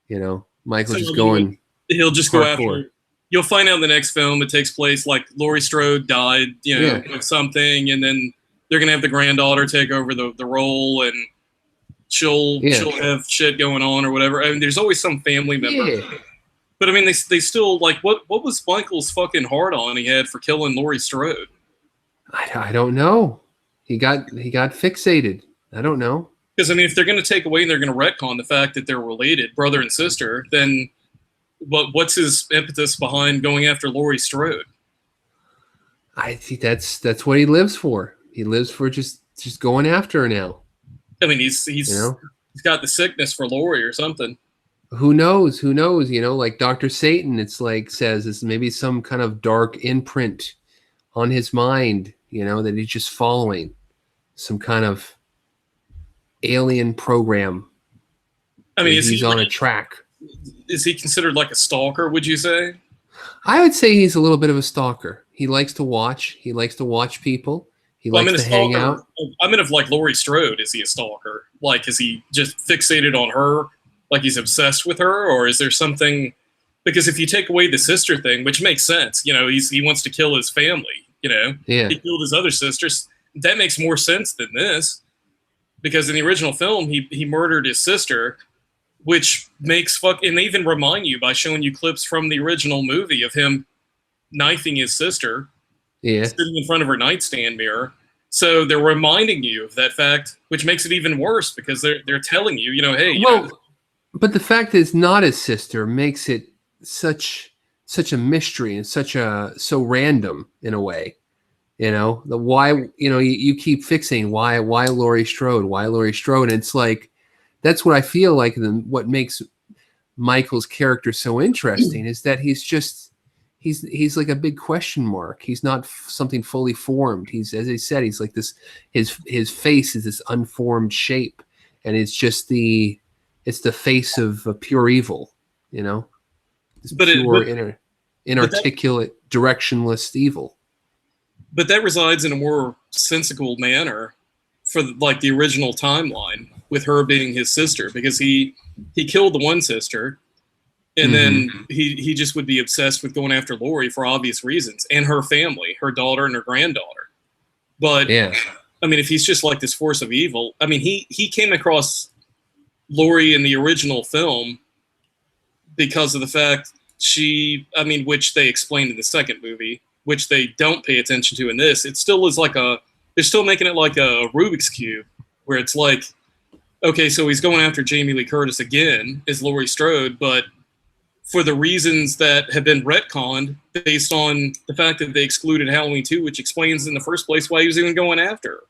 Speaker 2: You know, Michael
Speaker 1: so
Speaker 2: just going.
Speaker 1: He'll just go after. You'll find out in the next film it takes place like Laurie Strode died, you know, of something, and then they're gonna have the granddaughter take over the role, and she'll have shit going on or whatever. I mean, there's always some family member.
Speaker 2: Yeah.
Speaker 1: But I mean, they still like what was Michael's fucking hard on he had for killing Laurie Strode?
Speaker 2: I don't know. He got fixated. I don't know.
Speaker 1: Because I mean, if they're going to take away and they're going to retcon the fact that they're related, brother and sister, then what's his impetus behind going after Laurie Strode?
Speaker 2: I think that's what he lives for. He lives for just going after her now.
Speaker 1: I mean, he's got the sickness for Laurie or something.
Speaker 2: Who knows? You know, like Dr. Satan, it's like says it's maybe some kind of dark imprint on his mind, you know, that he's just following some kind of alien program.
Speaker 1: I mean,
Speaker 2: he's on a track.
Speaker 1: Is he considered like a stalker, would you say?
Speaker 2: I would say he's a little bit of a stalker. He likes to watch. He likes to watch people. He likes to hang out.
Speaker 1: I mean, if like Laurie Strode, is he a stalker? Like, is he just fixated on her? Like he's obsessed with her? Or is there something? Because if you take away the sister thing, which makes sense, you know, he wants to kill his family, you know?
Speaker 2: Yeah.
Speaker 1: He killed his other sisters. That makes more sense than this. Because in the original film, he murdered his sister, which makes and they even remind you by showing you clips from the original movie of him knifing his sister, sitting in front of her nightstand mirror. So they're reminding you of that fact, which makes it even worse because they're telling you, you know, hey,
Speaker 2: but the fact that it's not his sister makes it such a mystery and so random in a way. You know, the why, you know, you keep fixing why Laurie Strode, and it's like that's what I feel like. What makes Michael's character so interesting is that he's like a big question mark. He's not something fully formed. He's, as I said, he's like this. His face is this unformed shape, and it's just the face of pure evil. You know, inarticulate, directionless evil.
Speaker 1: But that resides in a more sensical manner for like the original timeline with her being his sister, because he killed the one sister, and then he just would be obsessed with going after Laurie for obvious reasons, and her family, her daughter and her granddaughter. But I mean, if he's just like this force of evil, I mean, he came across Laurie in the original film because of the fact which they explained in the second movie, which they don't pay attention to in this. It still is like they're still making it like a Rubik's Cube, where it's like, okay, so he's going after Jamie Lee Curtis again as Laurie Strode, but for the reasons that have been retconned based on the fact that they excluded Halloween 2, which explains in the first place why he was even going after her.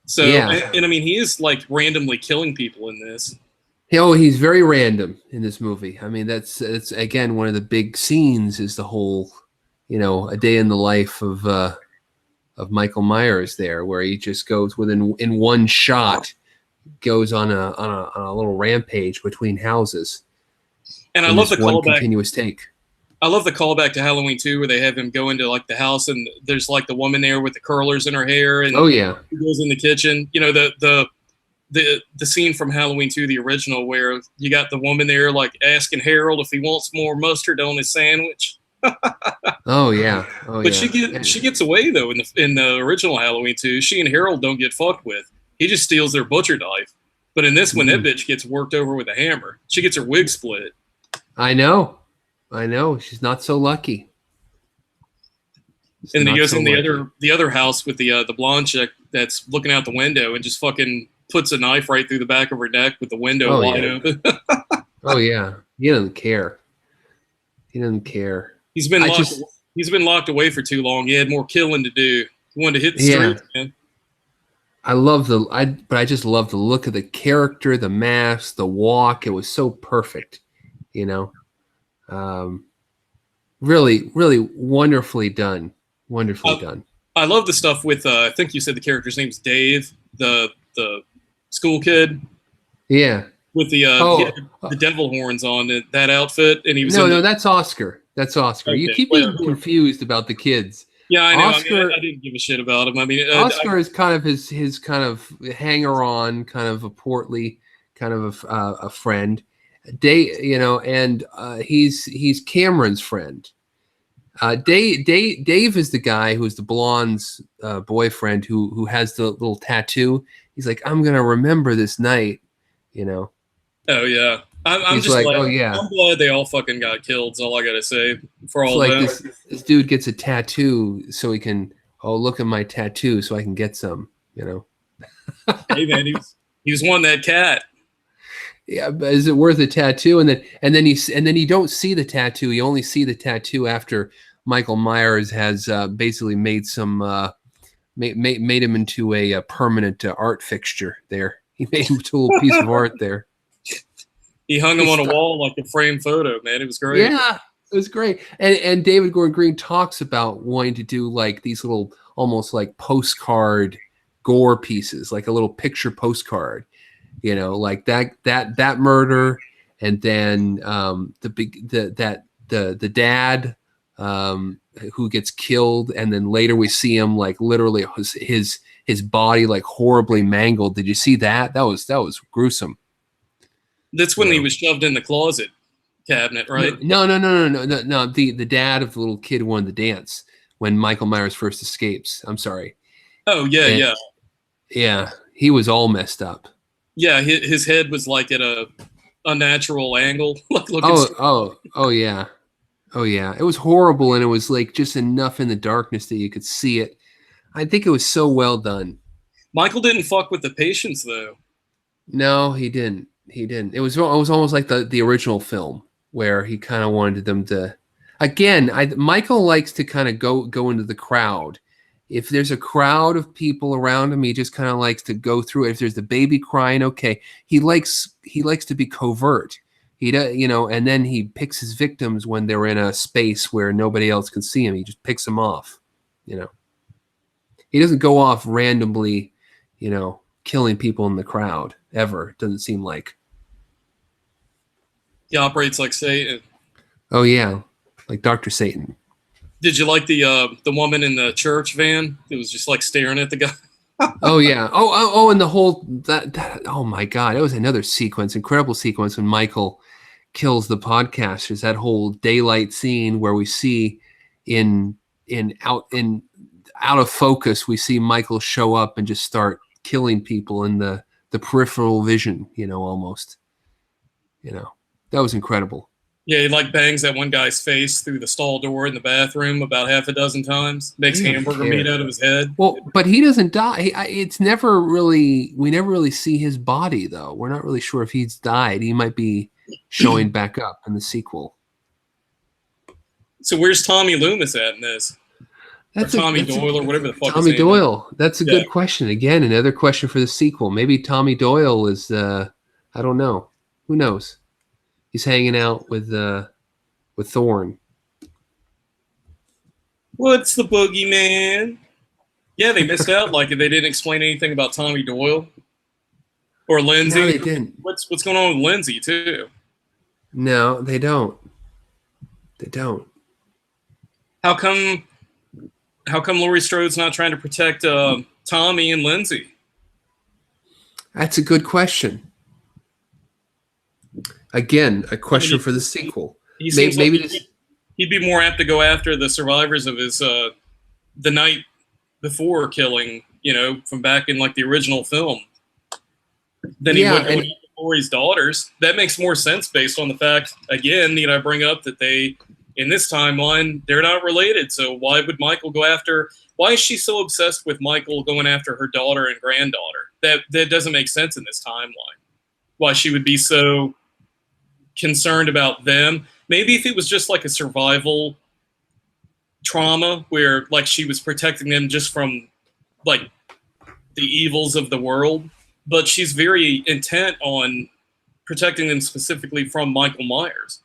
Speaker 1: So, and I mean, he is like randomly killing people in this.
Speaker 2: Oh, he's very random in this movie. I mean, that's again one of the big scenes is the whole, you know, a day in the life of Michael Myers there, where he just goes in one shot, goes on a little rampage between houses.
Speaker 1: And I love the callback.
Speaker 2: Continuous take.
Speaker 1: I love the callback to Halloween 2, where they have him go into like the house, and there's like the woman there with the curlers in her hair, and he goes in the kitchen. You know, the scene from Halloween 2, the original, where you got the woman there like asking Harold if he wants more mustard on his sandwich.
Speaker 2: Oh yeah. Oh
Speaker 1: But
Speaker 2: yeah.
Speaker 1: she gets away though in the original Halloween too. She and Harold don't get fucked with. He just steals their butcher knife. But in this one, that
Speaker 2: Mhm.
Speaker 1: bitch gets worked over with a hammer. She gets her wig split.
Speaker 2: I know. I know. She's not so lucky. She's
Speaker 1: And then he
Speaker 2: not
Speaker 1: goes
Speaker 2: so
Speaker 1: in
Speaker 2: lucky.
Speaker 1: the other house with the blonde chick that's looking out the window and just fucking puts a knife right through the back of her neck with the window
Speaker 2: Oh
Speaker 1: wide
Speaker 2: yeah.
Speaker 1: open.
Speaker 2: Oh yeah. He doesn't care. He doesn't care.
Speaker 1: he's been
Speaker 2: I
Speaker 1: locked
Speaker 2: just
Speaker 1: he's been locked away for too long. He had more killing to do. He wanted to hit the
Speaker 2: yeah.
Speaker 1: streets, man.
Speaker 2: But I just love the look of the character, the mask, the walk. It was so perfect, you know. Um, really, really wonderfully done. Wonderfully
Speaker 1: I,
Speaker 2: done.
Speaker 1: I love the stuff with I think you said the character's name's Dave, the school kid
Speaker 2: Yeah.
Speaker 1: with he had
Speaker 2: Oh
Speaker 1: the devil horns on that outfit, and he was
Speaker 2: no,
Speaker 1: in
Speaker 2: no,
Speaker 1: the
Speaker 2: that's Oscar. That's Oscar. You
Speaker 1: okay.
Speaker 2: keep
Speaker 1: Well,
Speaker 2: getting confused about the kids.
Speaker 1: yeah, I know. I mean,
Speaker 2: Oscar
Speaker 1: I didn't give a shit about him. I mean,
Speaker 2: Oscar is kind of his kind of hanger on, kind of a portly, kind of a friend. And he's Cameron's friend. Dave is the guy who's the blonde's boyfriend who has the little tattoo. He's like, I'm gonna remember this night, you know.
Speaker 1: oh yeah, I'm
Speaker 2: He's
Speaker 1: just
Speaker 2: like,
Speaker 1: glad.
Speaker 2: oh yeah.
Speaker 1: I'm glad they all fucking got killed. Is all I gotta say for
Speaker 2: It's
Speaker 1: all
Speaker 2: like
Speaker 1: of them.
Speaker 2: this dude gets a tattoo so he can look at my tattoo so I can get some, you know.
Speaker 1: Hey man, he was one that cat.
Speaker 2: Yeah, but is it worth a tattoo? And then you don't see the tattoo. You only see the tattoo after Michael Myers has basically made made him into a permanent art fixture. There, he made him into a little piece of art there.
Speaker 1: He hung him on a wall like a framed photo. Man, it was great.
Speaker 2: Yeah, it was great. And David Gordon Green talks about wanting to do like these little almost like postcard gore pieces, like a little picture postcard. You know, like that murder, and then the dad who gets killed, and then later we see him like literally his body like horribly mangled. Did you see that? That was gruesome.
Speaker 1: That's when
Speaker 2: Yeah.
Speaker 1: he was shoved in the closet cabinet, right?
Speaker 2: No. The dad of the little kid who wanted to dance when Michael Myers first escapes. I'm sorry.
Speaker 1: Oh yeah,
Speaker 2: And,
Speaker 1: yeah,
Speaker 2: yeah. He was all messed up.
Speaker 1: yeah. His head was like at a unnatural angle, like looking. straight.
Speaker 2: Oh yeah. Oh yeah. It was horrible, and it was like just enough in the darkness that you could see it. I think it was so well done.
Speaker 1: Michael didn't fuck with the patients though.
Speaker 2: No, he didn't. He didn't. It was almost like the original film where he kind of wanted them to. Again, Michael likes to kind of go into the crowd. If there's a crowd of people around him, he just kind of likes to go through it. If there's the baby crying, okay, he likes to be covert. He does, you know, and then he picks his victims when they're in a space where nobody else can see him. He just picks them off, you know. He doesn't go off randomly, you know, killing people in the crowd ever. It doesn't seem like.
Speaker 1: He operates like Satan.
Speaker 2: Oh yeah, like Dr. Satan.
Speaker 1: Did you like the woman in the church van? It was just like staring at the guy.
Speaker 2: Oh yeah. Oh, and the whole that. Oh my God, it was another sequence, incredible sequence when Michael kills the podcasters. That whole daylight scene where we see out of focus, we see Michael show up and just start killing people in the peripheral vision. You know, almost. You know, that was incredible.
Speaker 1: Yeah, he like bangs that one guy's face through the stall door in the bathroom about half a dozen times. Makes
Speaker 2: He didn't
Speaker 1: hamburger
Speaker 2: care.
Speaker 1: meat out of his head.
Speaker 2: Well, but he doesn't die. It's never really. We never really see his body, though. We're not really sure if he's died. He might be showing back up in the sequel.
Speaker 1: So where's Tommy Loomis at in this?
Speaker 2: That's
Speaker 1: or Tommy Doyle or whatever the fuck.
Speaker 2: Tommy
Speaker 1: his name
Speaker 2: Doyle. That's a
Speaker 1: Yeah.
Speaker 2: good question. Again, another question for the sequel. Maybe Tommy Doyle is. I don't know. Who knows? He's hanging out with Thorne.
Speaker 1: What's the boogeyman? Yeah, they missed out. Like they didn't explain anything about Tommy Doyle or Lindsay.
Speaker 2: No, they didn't.
Speaker 1: What's going on with Lindsay too?
Speaker 2: No, they don't. They don't.
Speaker 1: How come Laurie Strode's not trying to protect Tommy and Lindsay?
Speaker 2: That's a good question. Again, a question for the sequel.
Speaker 1: He seems
Speaker 2: Maybe
Speaker 1: like
Speaker 2: this.
Speaker 1: he'd be more apt to go after the survivors of his the night before killing, from back in like the original film, than he would go after Laurie's daughters. That makes more sense based on the fact, again, I bring up that they, in this timeline, they're not related. So why would Michael go after? Why is she so obsessed with Michael going after her daughter and granddaughter? That doesn't make sense in this timeline. Why she would be so concerned about them. Maybe if it was just like a survival trauma where like she was protecting them just from like the evils of the world, but she's very intent on protecting them specifically from Michael Myers.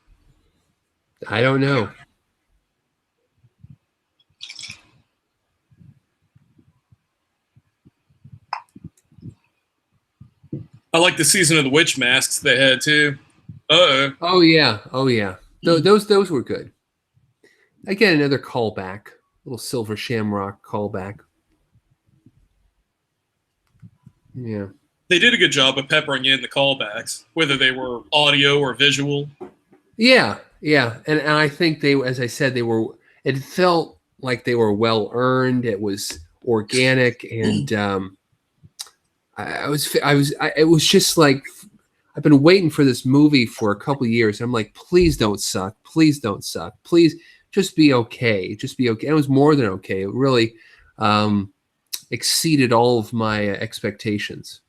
Speaker 2: I don't know.
Speaker 1: I like the season of the witch masks they had too.
Speaker 2: Oh yeah. Those were good. Again, another callback, little Silver Shamrock callback. Yeah,
Speaker 1: they did a good job of peppering in the callbacks, whether they were audio or visual.
Speaker 2: Yeah, and I think they, as I said, they were. It felt like they were well earned. It was organic, and it was just like, I've been waiting for this movie for a couple of years. I'm like, please don't suck. Please don't suck. Please just be okay. Just be okay. And it was more than okay. It really exceeded all of my expectations.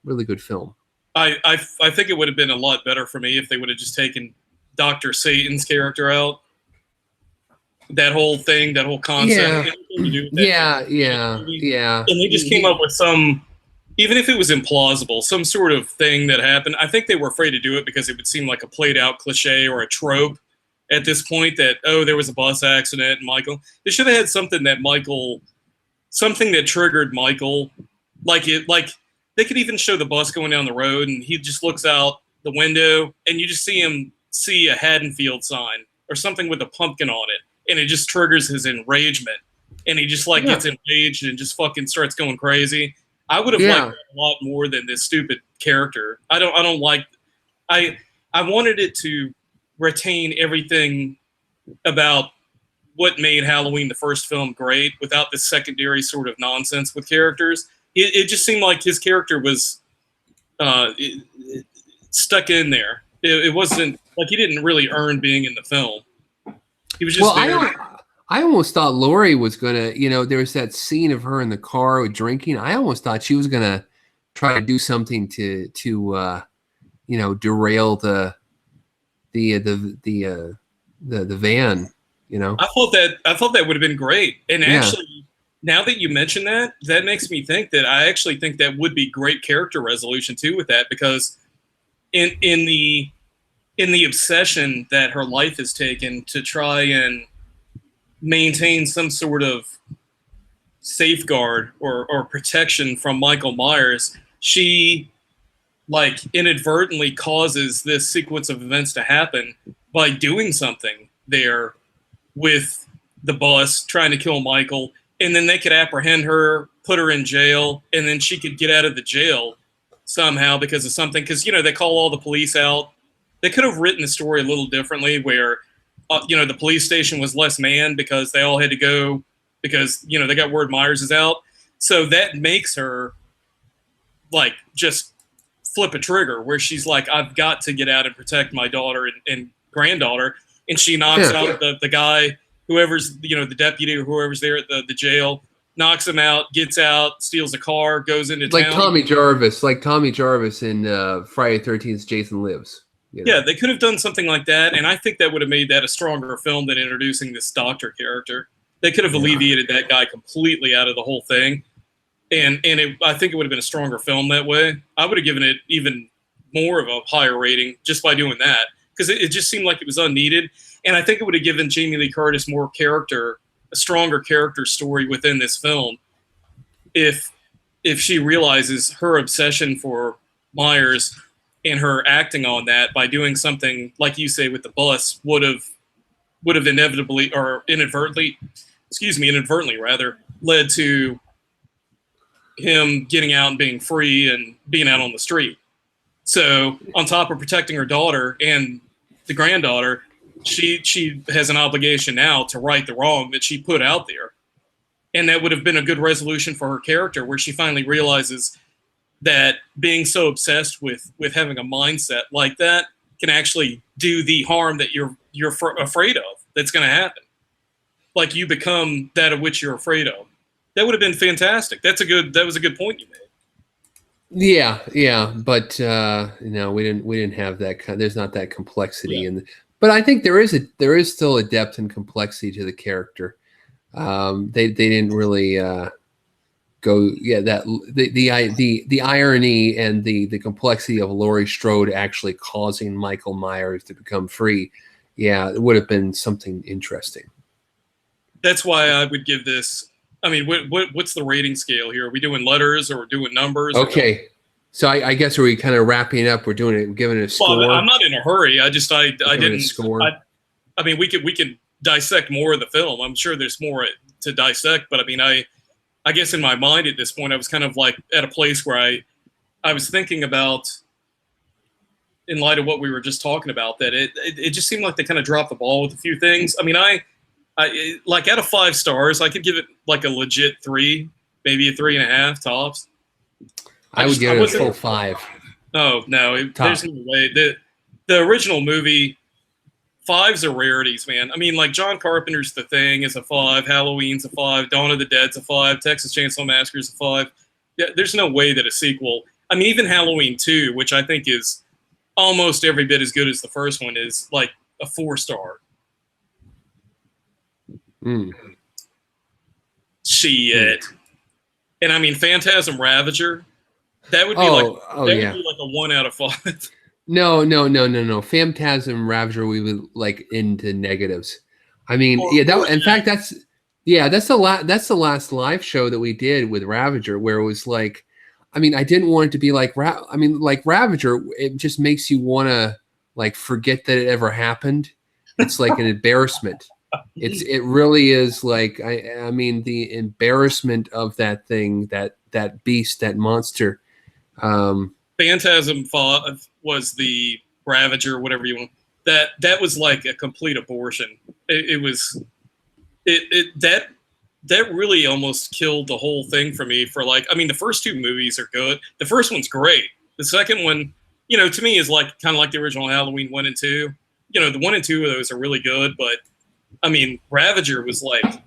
Speaker 2: Really good film.
Speaker 1: I think it would have been a lot better for me if they would have just taken Dr. Satan's character out. That whole thing, that whole concept.
Speaker 2: Yeah.
Speaker 1: And they just came up with some, even if it was implausible, some sort of thing that happened. I think they were afraid to do it because it would seem like a played out cliche or a trope at this point that, there was a bus accident and Michael. They should have had something that triggered Michael. Like they could even show the bus going down the road and he just looks out the window and you just see a Haddonfield sign or something with a pumpkin on it. And it just triggers his enragement. And he just gets enraged and just fucking starts going crazy. I would have liked that a lot more than this stupid character. I wanted it to retain everything about what made Halloween the first film great without this secondary sort of nonsense with characters. It just seemed like his character was stuck in there. It wasn't like he didn't really earn being in the film. He was just there.
Speaker 2: I almost thought Laurie was gonna, there was that scene of her in the car with drinking. I almost thought she was gonna try to do something to derail the van.
Speaker 1: I thought that would have been great. And actually, now that you mention that, that makes me think that I actually think that would be great character resolution too with that, because in the obsession that her life has taken to try and maintain some sort of safeguard or protection from Michael Myers, she inadvertently causes this sequence of events to happen by doing something there with the bus trying to kill Michael, and then they could apprehend her, put her in jail, and then she could get out of the jail somehow because of something, because they call all the police out. They could have written the story a little differently where the police station was less manned because they all had to go because they got word Myers is out. So that makes her just flip a trigger where she's like, I've got to get out and protect my daughter and granddaughter. And she knocks out the guy, whoever's, the deputy or whoever's there at the jail, knocks him out, gets out, steals a car, goes into town.
Speaker 2: Tommy Jarvis in Friday the 13th, Jason Lives.
Speaker 1: Yeah, they could have done something like that, and I think that would have made that a stronger film than introducing this doctor character. They could have alleviated that guy completely out of the whole thing, and I think it would have been a stronger film that way. I would have given it even more of a higher rating just by doing that, because it just seemed like it was unneeded, and I think it would have given Jamie Lee Curtis more character, a stronger character story within this film, if she realizes her obsession for Myers and her acting on that by doing something like you say with the bus would have inevitably or inadvertently rather led to him getting out and being free and being out on the street. So on top of protecting her daughter and the granddaughter, she has an obligation now to right the wrong that she put out there. And that would have been a good resolution for her character, where she finally realizes that being so obsessed with having a mindset like that can actually do the harm that you're afraid of that's going to happen. Like, you become that of which you're afraid of. That would have been fantastic. That was a good point you made.
Speaker 2: Yeah, but no, we didn't have that there's not that complexity but I think there is still a depth and complexity to the character. They didn't really go that the irony and the complexity of Laurie Strode actually causing Michael Myers to become free. Yeah, it would have been something interesting.
Speaker 1: That's why I would give this. I mean, what's the rating scale here? Are we doing letters or doing numbers?
Speaker 2: Okay, so I guess are we kind of wrapping up? We're giving it a score.
Speaker 1: Well, I'm not in a hurry. I didn't
Speaker 2: score.
Speaker 1: I mean, we could dissect more of the film. I'm sure there's more to dissect, but I mean, I guess in my mind at this point, I was kind of like at a place where I was thinking about, in light of what we were just talking about, that it just seemed like they kind of dropped the ball with a few things. I mean, I like, out of 5 stars, I could give it like a legit 3, maybe a 3.5 tops.
Speaker 2: I would give it a full 5.
Speaker 1: Oh no, there's no way. The original movie, 5s are rarities, man. I mean, like, John Carpenter's The Thing is a 5, Halloween's a 5, Dawn of the Dead's a 5, Texas Chainsaw Massacre's a 5. Yeah, there's no way that a sequel. I mean, even Halloween 2, which I think is almost every bit as good as the first one, is like a 4-star. Shit. And I mean, Phantasm Ravager, that would be would be like a 1 out of 5.
Speaker 2: No. Phantasm Ravager, we would like into negatives. I mean, in fact, that's the last live show that we did with Ravager, where it was like, I mean, I didn't want it to be like, like Ravager, it just makes you want to like forget that it ever happened. It's like an embarrassment. It really is like, I mean, the embarrassment of that thing, that beast, that monster.
Speaker 1: Phantasm 5 was the Ravager, whatever you want. That was like a complete abortion. That really almost killed the whole thing for me. For like, I mean, the first 2 movies are good. The first one's great. The second one, to me, is like kind of like the original Halloween 1 and 2. The 1 and 2 of those are really good, but I mean, Ravager was like,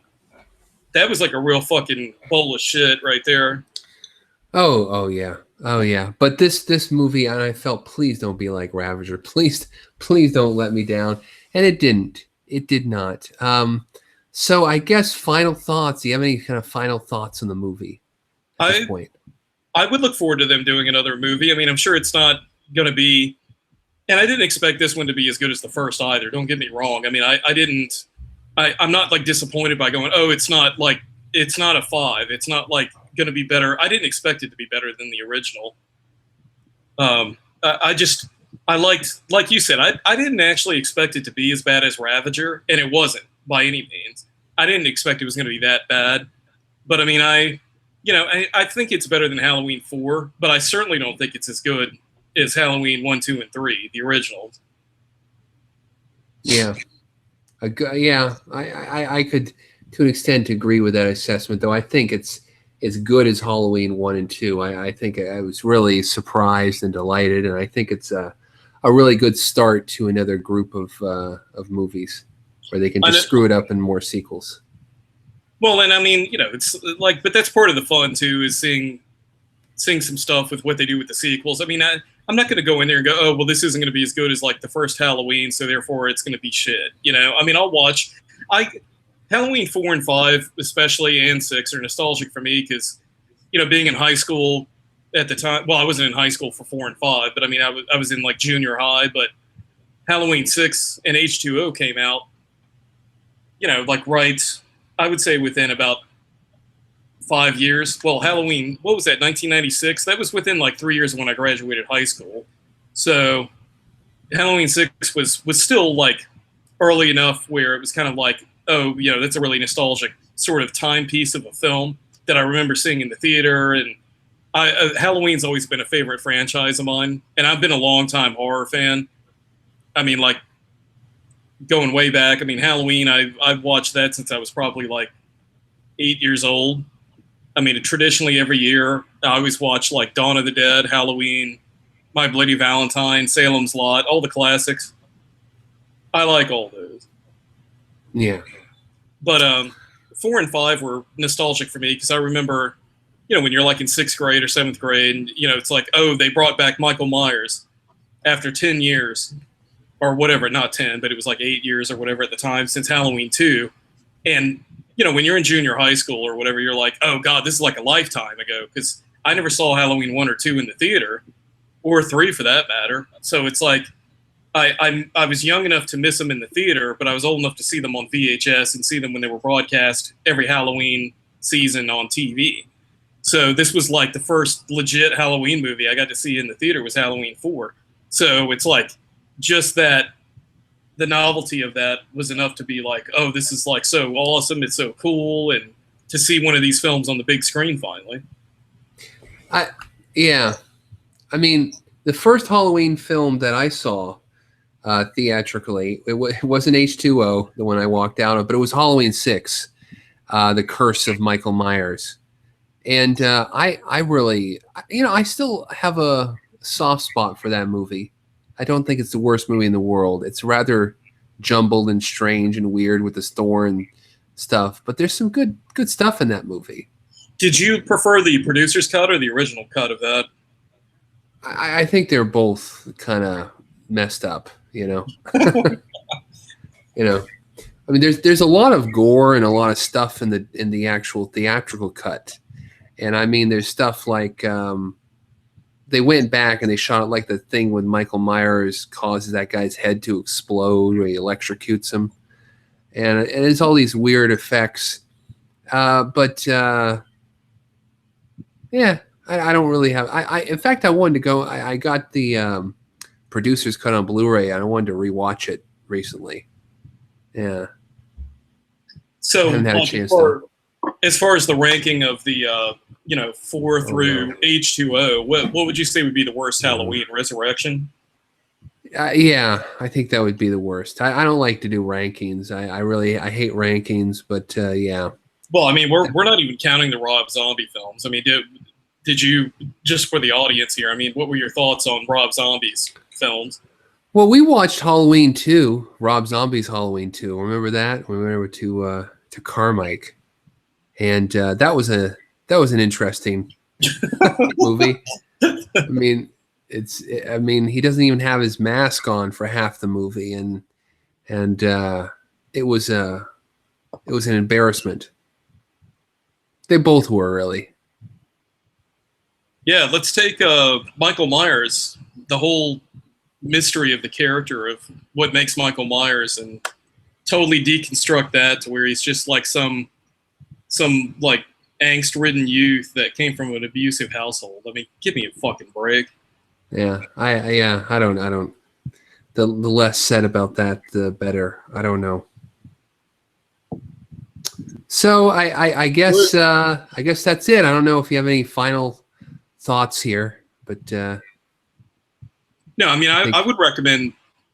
Speaker 1: that was like a real fucking bowl of shit right there.
Speaker 2: Oh yeah. But this movie, and I felt, please don't be like Ravager. Please don't let me down. And it didn't. It did not. So I guess final thoughts. Do you have any kind of final thoughts on the movie at this point?
Speaker 1: I would look forward to them doing another movie. I mean, I'm sure it's not going to be, and I didn't expect this one to be as good as the first either. Don't get me wrong. I mean, I'm not like disappointed by going, oh, it's not a 5. It's not like going to be better. I didn't expect it to be better than the original. I liked, like you said, I didn't actually expect it to be as bad as Ravager, and it wasn't by any means. I didn't expect it was going to be that bad, but I mean, I think it's better than Halloween 4, but I certainly don't think it's as good as Halloween 1, 2, and 3, the originals.
Speaker 2: Yeah. I could, to an extent, agree with that assessment, though I think it's as good as Halloween 1 and 2. I think I was really surprised and delighted, and I think it's a really good start to another group of movies where they can just screw it up in more sequels.
Speaker 1: Well, and I mean, it's like, but that's part of the fun too, is seeing some stuff with what they do with the sequels. I mean, I'm not going to go in there and go, oh, well, this isn't going to be as good as like the first Halloween, so therefore it's going to be shit. I mean, I'll watch. Halloween 4 and 5, especially, and 6 are nostalgic for me because, being in high school at the time. Well, I wasn't in high school for 4 and 5, but I mean, I was in like junior high. But Halloween 6 and H2O came out. Like right, I would say within about 5 years. Well, Halloween, what was that, 1996? That was within like 3 years of when I graduated high school. So Halloween 6 was still like early enough where it was kind of like, oh, that's a really nostalgic sort of timepiece of a film that I remember seeing in the theater. And Halloween's always been a favorite franchise of mine. And I've been a long-time horror fan. I mean, like, going way back. I mean, Halloween, I've watched that since I was probably like 8 years old. I mean, traditionally every year, I always watch like Dawn of the Dead, Halloween, My Bloody Valentine, Salem's Lot, all the classics. I like all those.
Speaker 2: Yeah.
Speaker 1: But 4 and 5 were nostalgic for me because I remember, when you're like in 6th grade or 7th grade, and it's like, oh, they brought back Michael Myers after 10 years or whatever, not 10, but it was like 8 years or whatever at the time since Halloween 2. And when you're in junior high school or whatever, you're like, oh God, this is like a lifetime ago, because I never saw Halloween 1 or 2 in the theater, or 3 for that matter. So it's like I was young enough to miss them in the theater, but I was old enough to see them on VHS and see them when they were broadcast every Halloween season on TV. So this was like the first legit Halloween movie I got to see in the theater was Halloween 4. So it's like just that the novelty of that was enough to be like, oh, this is like so awesome. It's so cool. And to see one of these films on the big screen finally.
Speaker 2: Yeah. I mean, the first Halloween film that I saw theatrically, it wasn't H2O, the one I walked out of, but it was Halloween 6, The Curse of Michael Myers. And I really, I still have a soft spot for that movie. I don't think it's the worst movie in the world. It's rather jumbled and strange and weird with the store and stuff, but there's some good stuff in that movie.
Speaker 1: Did you prefer the producer's cut or the original cut of that?
Speaker 2: I think they're both kind of messed up, I mean, there's a lot of gore and a lot of stuff in the actual theatrical cut. And I mean, there's stuff like they went back and they shot it like the thing with Michael Myers causes that guy's head to explode where he electrocutes him. And it's all these weird effects. But yeah, I don't really have. In fact, I wanted to go. I got the producer's cut on Blu-ray, and I wanted to rewatch it recently. Yeah.
Speaker 1: So,
Speaker 2: I haven't had a chance
Speaker 1: as far as the ranking of the 4 through H2O, what would you say would be the worst Halloween? Resurrection?
Speaker 2: Yeah, I think that would be the worst. I don't like to do rankings. I hate rankings, but yeah.
Speaker 1: Well, I mean, we're not even counting the Rob Zombie films. I mean, did you, just for the audience here, I mean, what were your thoughts on Rob Zombie's films?
Speaker 2: Well, we watched Halloween 2, Rob Zombie's Halloween 2. Remember that? We went over to Carmike, and that was an interesting movie. I mean, he doesn't even have his mask on for half the movie, and it was an embarrassment. They both were, really.
Speaker 1: Yeah, let's take Michael Myers, the whole mystery of the character of what makes Michael Myers, and totally deconstruct that to where he's just like some like angst-ridden youth that came from an abusive household. I mean, give me a fucking break.
Speaker 2: Yeah, I don't. The less said about that, the better. I don't know. So I guess that's it. I don't know if you have any final thoughts here, but
Speaker 1: no, I mean, I would recommend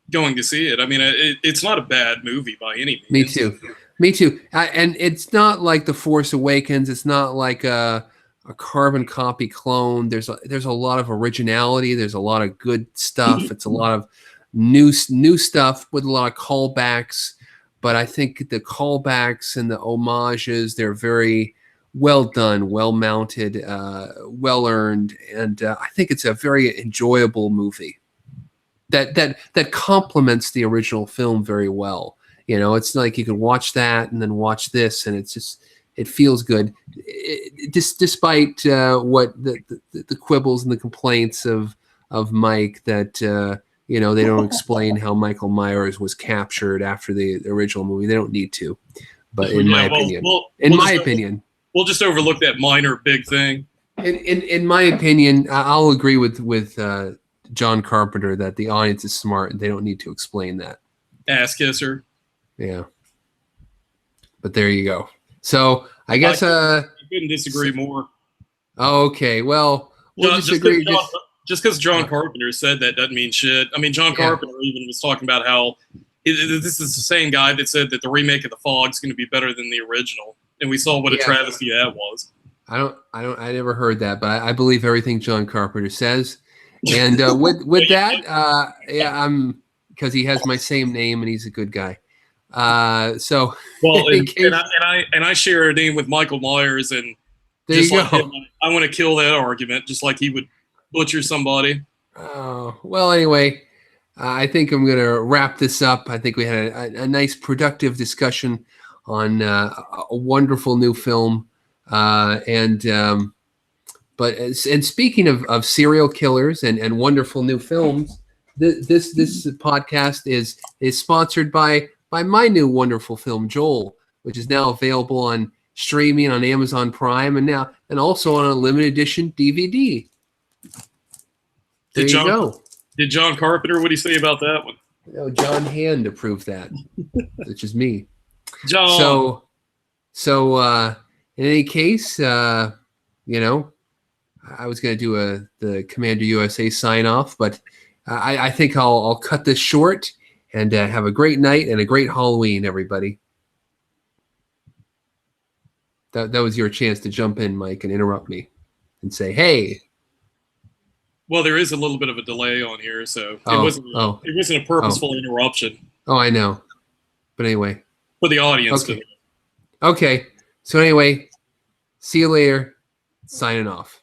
Speaker 1: going to see it. I mean, it's not a bad movie by any means.
Speaker 2: Me too. And it's not like The Force Awakens. It's not like a carbon copy clone. There's a lot of originality. There's a lot of good stuff. It's a lot of new stuff with a lot of callbacks. But I think the callbacks and the homages, they're very well done, well mounted, well earned, and I think it's a very enjoyable movie that complements the original film very well. It's like you can watch that and then watch this, and it feels good, despite what the quibbles and the complaints of Mike that they don't explain how Michael Myers was captured after the original movie. They don't need to, but in my opinion,
Speaker 1: we'll just overlook that minor big thing.
Speaker 2: In my opinion, I'll agree with John Carpenter that the audience is smart and they don't need to explain that.
Speaker 1: Ass kisser.
Speaker 2: Yeah. But there you go. So I guess
Speaker 1: you couldn't disagree more.
Speaker 2: Okay, well, we'll disagree.
Speaker 1: Just because John Carpenter said that doesn't mean shit. I mean, John Carpenter even was talking about how This is the same guy that said that the remake of The Fog is going to be better than the original, and we saw what a travesty that was.
Speaker 2: I never heard that, but I believe everything John Carpenter says. And with that, because he has my same name and he's a good guy. So
Speaker 1: well, and I share a name with Michael Myers, and
Speaker 2: there
Speaker 1: just
Speaker 2: you
Speaker 1: like
Speaker 2: go.
Speaker 1: him, I want to kill that argument, just like he would butcher somebody.
Speaker 2: Oh, well, anyway, I think I'm going to wrap this up. I think we had a nice, productive discussion on a wonderful new film. But speaking of serial killers and wonderful new films, this podcast is sponsored by my new wonderful film, Joel, which is now available on streaming on Amazon Prime and also on a limited edition DVD. There you go.
Speaker 1: Did John Carpenter, what do you say about that one?
Speaker 2: No, John Hand approved that, which is me.
Speaker 1: John.
Speaker 2: So in any case, I was going to do the Commander USA sign off, but I think I'll cut this short and have a great night and a great Halloween, everybody. That was your chance to jump in, Mike, and interrupt me and say, hey.
Speaker 1: Well, there is a little bit of a delay on here, so it wasn't a purposeful interruption.
Speaker 2: Oh, I know. But anyway.
Speaker 1: For the audience.
Speaker 2: Okay. So anyway, see you later. Signing off.